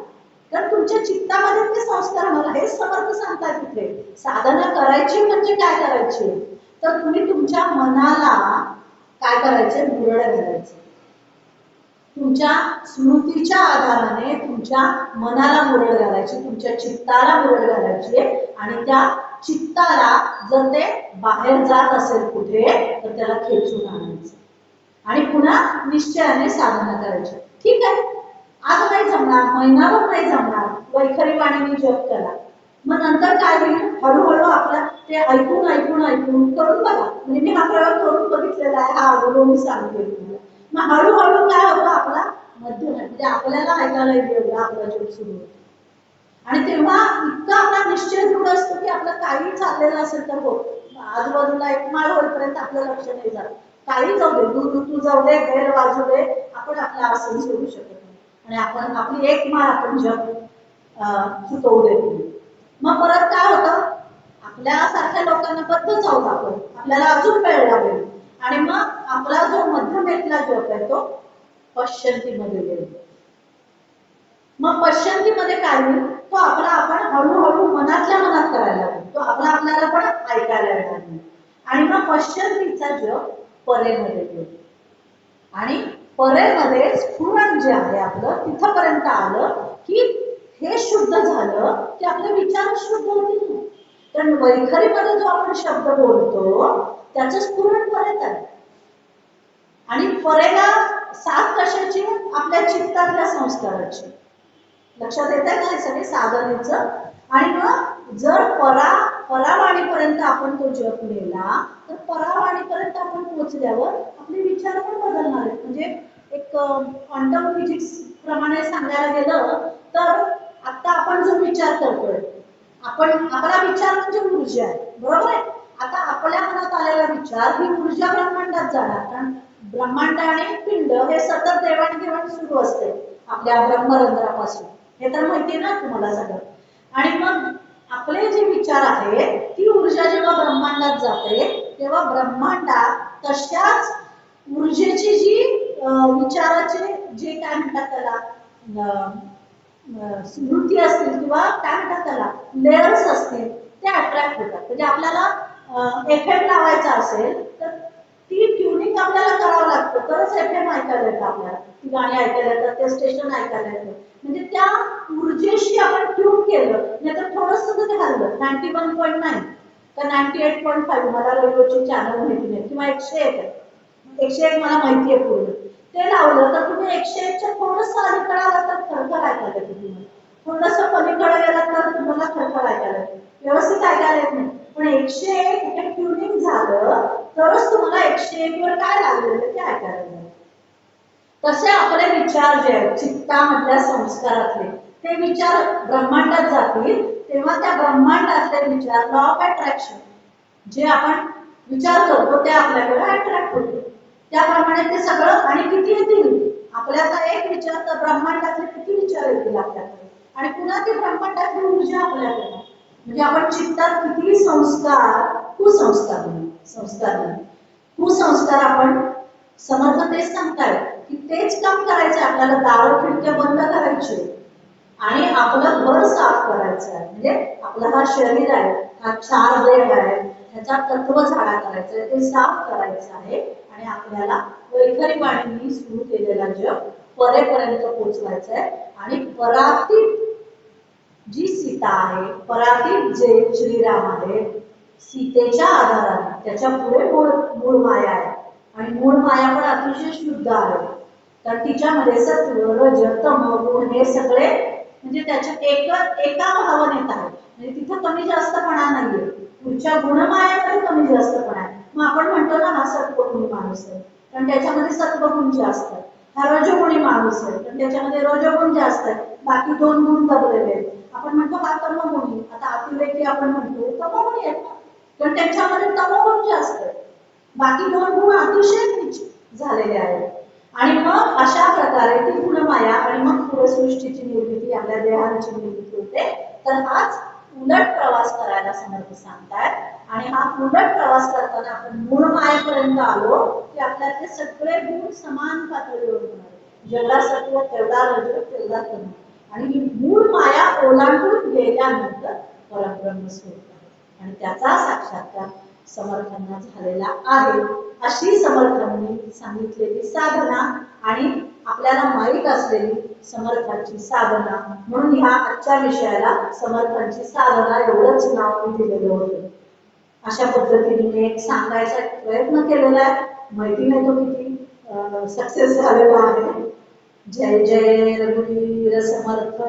कारण तुमच्या चित्तामध्ये ते संस्कार होणार. हे समर्थ सांगतात तिथे. साधना करायची म्हणजे काय करायची, तर तुम्ही तुमच्या मनाला काय करायचे, मुरड घालायचे. तुमच्या स्मृतीच्या आधाराने तुमच्या मनाला मुरड घालायची, तुमच्या चित्ताला मुरड घालायची, आणि त्या चित्ताला जर ते बाहेर जात असेल कुठे तर त्याला खेचून आणायचं आणि पुन्हा निश्चयाने साधना करायची. ठीक आहे, आज नाही जमणार, महिनाभर नाही जमणार, वैखरी वाणीने जप करा. मग नंतर काय होईल, हळूहळू आपला ते ऐकून ऐकून ऐकून करून बघा. म्हणजे मी हा प्रयोग करून बघितलेला आहे, हा अनुभव मी सांगते तुम्हाला. मग हळूहळू काय होतं, आपला मध्य म्हणजे आपल्याला ऐकायला येईल आपला जप सुरू होतो. आणि तेव्हा इतका आपला निश्चय दृढ असतो की आपलं काही चाललेलं असेल तर हो, आजूबाजूला एक माळ होईपर्यंत आपलं लक्ष नाही जात. काही जाऊ दे, ऋतू जाऊ दे, गैर वाजू दे, आपण आपलं आसन सोडू शकत नाही आणि आपण आपली एक माळ आपण जप चुकवू देत नाही. मग परत काय होतं, आपल्यासारख्या लोकांना बद्धच आहोत आपण, आपल्याला अजून वेळ लागेल आणि मग आपला जो मध्यमेतला जप आहे तो पश्चंतीमध्ये गेलो. मग पश्चंतीमध्ये काय होईल, तो आपला आपण हळूहळू मनातल्या मनात करायला लागेल, तो आपल्याला पण ऐकायला येणार नाही. आणि मग पश्चंतीचा जप परेमध्ये गेलो आणि परेमध्ये स्फुरण जे आहे आपलं तिथपर्यंत आलं की हे शुद्ध झालं की आपले विचार शुद्ध होतील. कारण वैखरीमध्ये जो आपण शब्द बोलतो त्याचं स्फुरण परेत आहे. आणि परेला साथ कशाची, आपल्या चित्तातल्या संस्काराची. लक्षात येत आहे का सगळे साधनेचं. आणि मग जर परावाणीपर्यंत आपण तो जप नेला तर परावाणीपर्यंत आपण पोहोचल्यावर आपले विचार पण बदलणार आहेत. म्हणजे एक क्वांटम फिजिक्स प्रमाणे सांगायला गेलं तर आता आपण जो विचार करतोय, आपला विचार म्हणजे ऊर्जा आहे, बरोबर आहे. आता आपल्या मनात आलेला विचार ही ऊर्जा ब्रह्मांडात जाणार, कारण ब्रह्मांड आणि पिंड हे सतत देवाणघेवाण सुरू असते आपल्या ब्रह्मरंध्रापासून, हे तर माहिती ना तुम्हाला सगळं. आणि मग आपले जे विचार आहेत ती ऊर्जा जेव्हा ब्रह्मांडात जाते तेव्हा ब्रह्मांडात तशाच ऊर्जेची जी विचाराचे जे काय म्हणतात त्याला स्मृती असतील किंवा काय म्हणतात त्याला लेयर्स असतील ते अट्रॅक्ट होतात. म्हणजे आपल्याला एफएम लावायचा असेल तर ती ट्युनिंग आपल्याला करावं लागतं, तरच एफएम ऐकायला येतं आपल्याला, ती गाणी ऐकायला येतात, ते स्टेशन ऐकायला येतं. म्हणजे त्या ऊर्जेशी आपण ट्यून केलं, नाही तर थोडंसं जर हल्लं 91.9 का 98.5 मला रेडिओची चॅनल माहिती नाही, किंवा 101 मला माहिती आहे पूर्ण, ते लावलं तर तुम्ही 101च्या थोडंसं अलीकडे आला तर खरखर ऐकायला येतं तुम्हाला, थोडंसं पलीकडे गेला तर तुम्हाला खरखर ऐकायला येतं, व्यवस्थित ऐकायला येत नाही. पण 101 हे ट्युनिंग झालं तरच तुम्हाला 101 वर काय लागलेलं ते ऐकायला येतं. तसे आपले विचार जे आहेत चित्तामधल्या संस्कारातले ते विचार ब्रह्मांडात जातील, तेव्हा त्या ब्रह्मांडातले विचार लॉ ऑफ अट्रॅक्शन जे आपण विचार करतो ते आपल्याकडे अट्रॅक्ट होते. त्याप्रमाणे ते सगळं, आणि किती येतील आपल्याचा एक विचार तर ब्रह्मांडाचे किती विचार येतील आपल्याकडे, आणि पुन्हा ती ब्रह्मांडाची ऊर्जा आपल्याकडे. म्हणजे आपण चित्तात किती संस्कार, कुसंस्कार नाही, संस्कार नाही, कुसंस्कार आपण, समर्थ तेच सांगतायत की तेच काम करायचं आपल्याला, दार खिडक्या बंद करायची आणि आपलं घर साफ करायचं आहे. म्हणजे आपलं हा शरीर आहे, हा 4 देह आहे, त्याचा तत्व झाडा करायचा आहे, ते साफ करायचं आहे आणि आपल्याला वैखरी वाणीने सुरू केलेला जग परेपर्यंत पोहोचवायचं आहे. आणि परातीत जी सीता आहे, परातीत जे श्रीराम आहे, सीतेच्या आधाराने त्याच्या पुढे मूळ माया आहे आणि मूळ माया पण अतिशय शुद्ध आहे. तर तिच्यामध्ये सत्व, रज, तम, गुण हे सगळे म्हणजे त्याच्या एका भावनेत आहे. म्हणजे तिथं कमी जास्तपणा नाहीये, पुढच्या गुणमायामध्ये कमी जास्तपणा आहे. मग आपण म्हणतो ना हा सत्वगुणी माणूस आहे, कारण त्याच्यामध्ये सत्वगुण जास्त आहे. हा रजगुणी माणूस आहे, पण त्याच्यामध्ये रजगुण जास्त आहे, बाकी 2 गुण दबलेले आहेत. आपण म्हणतो हा तमगुणी, आता अतिरेकी आपण म्हणतो तमगुणी आहेत, पण त्यांच्यामध्ये तमगुण जास्त आहे, बाकी 2 गुण अतिशय नीच झालेले आहेत. आणि मग अशा प्रकारे ती गुणमाया आणि मग पुढे सृष्टीची निर्मिती, आपल्या देहाची निर्मिती होते. तर हाच उलट प्रवास करायला समर्थ सांगतायत. आणि हा उलट प्रवास करताना आपण मूळ मायेपर्यंत आलो की आपल्यातले सगळे गुण समान पातळीवर होणार, जेवढा सत्व तेवढा रज तेवढा तम, आणि ही मूळ माया ओलांडून गेल्यानंतर परब्रह्म स्वरूप आहे आणि त्याचा साक्षात्कार समर्थांना झालेला आहे. अशी समर्थांनी सांगितलेली साधना आणि आपल्याला माहीत असलेली समर्थांची साधना, म्हणून ह्या आजच्या विषयाला समर्थांची साधना एवढंच नाव मी दिलेलं होतं. अशा पद्धतीने मी एक सांगायचा प्रयत्न केलेला आहे. माहिती नाही तो किती सक्सेस झालेला आहे. जय जय रघुवीर समर्थ.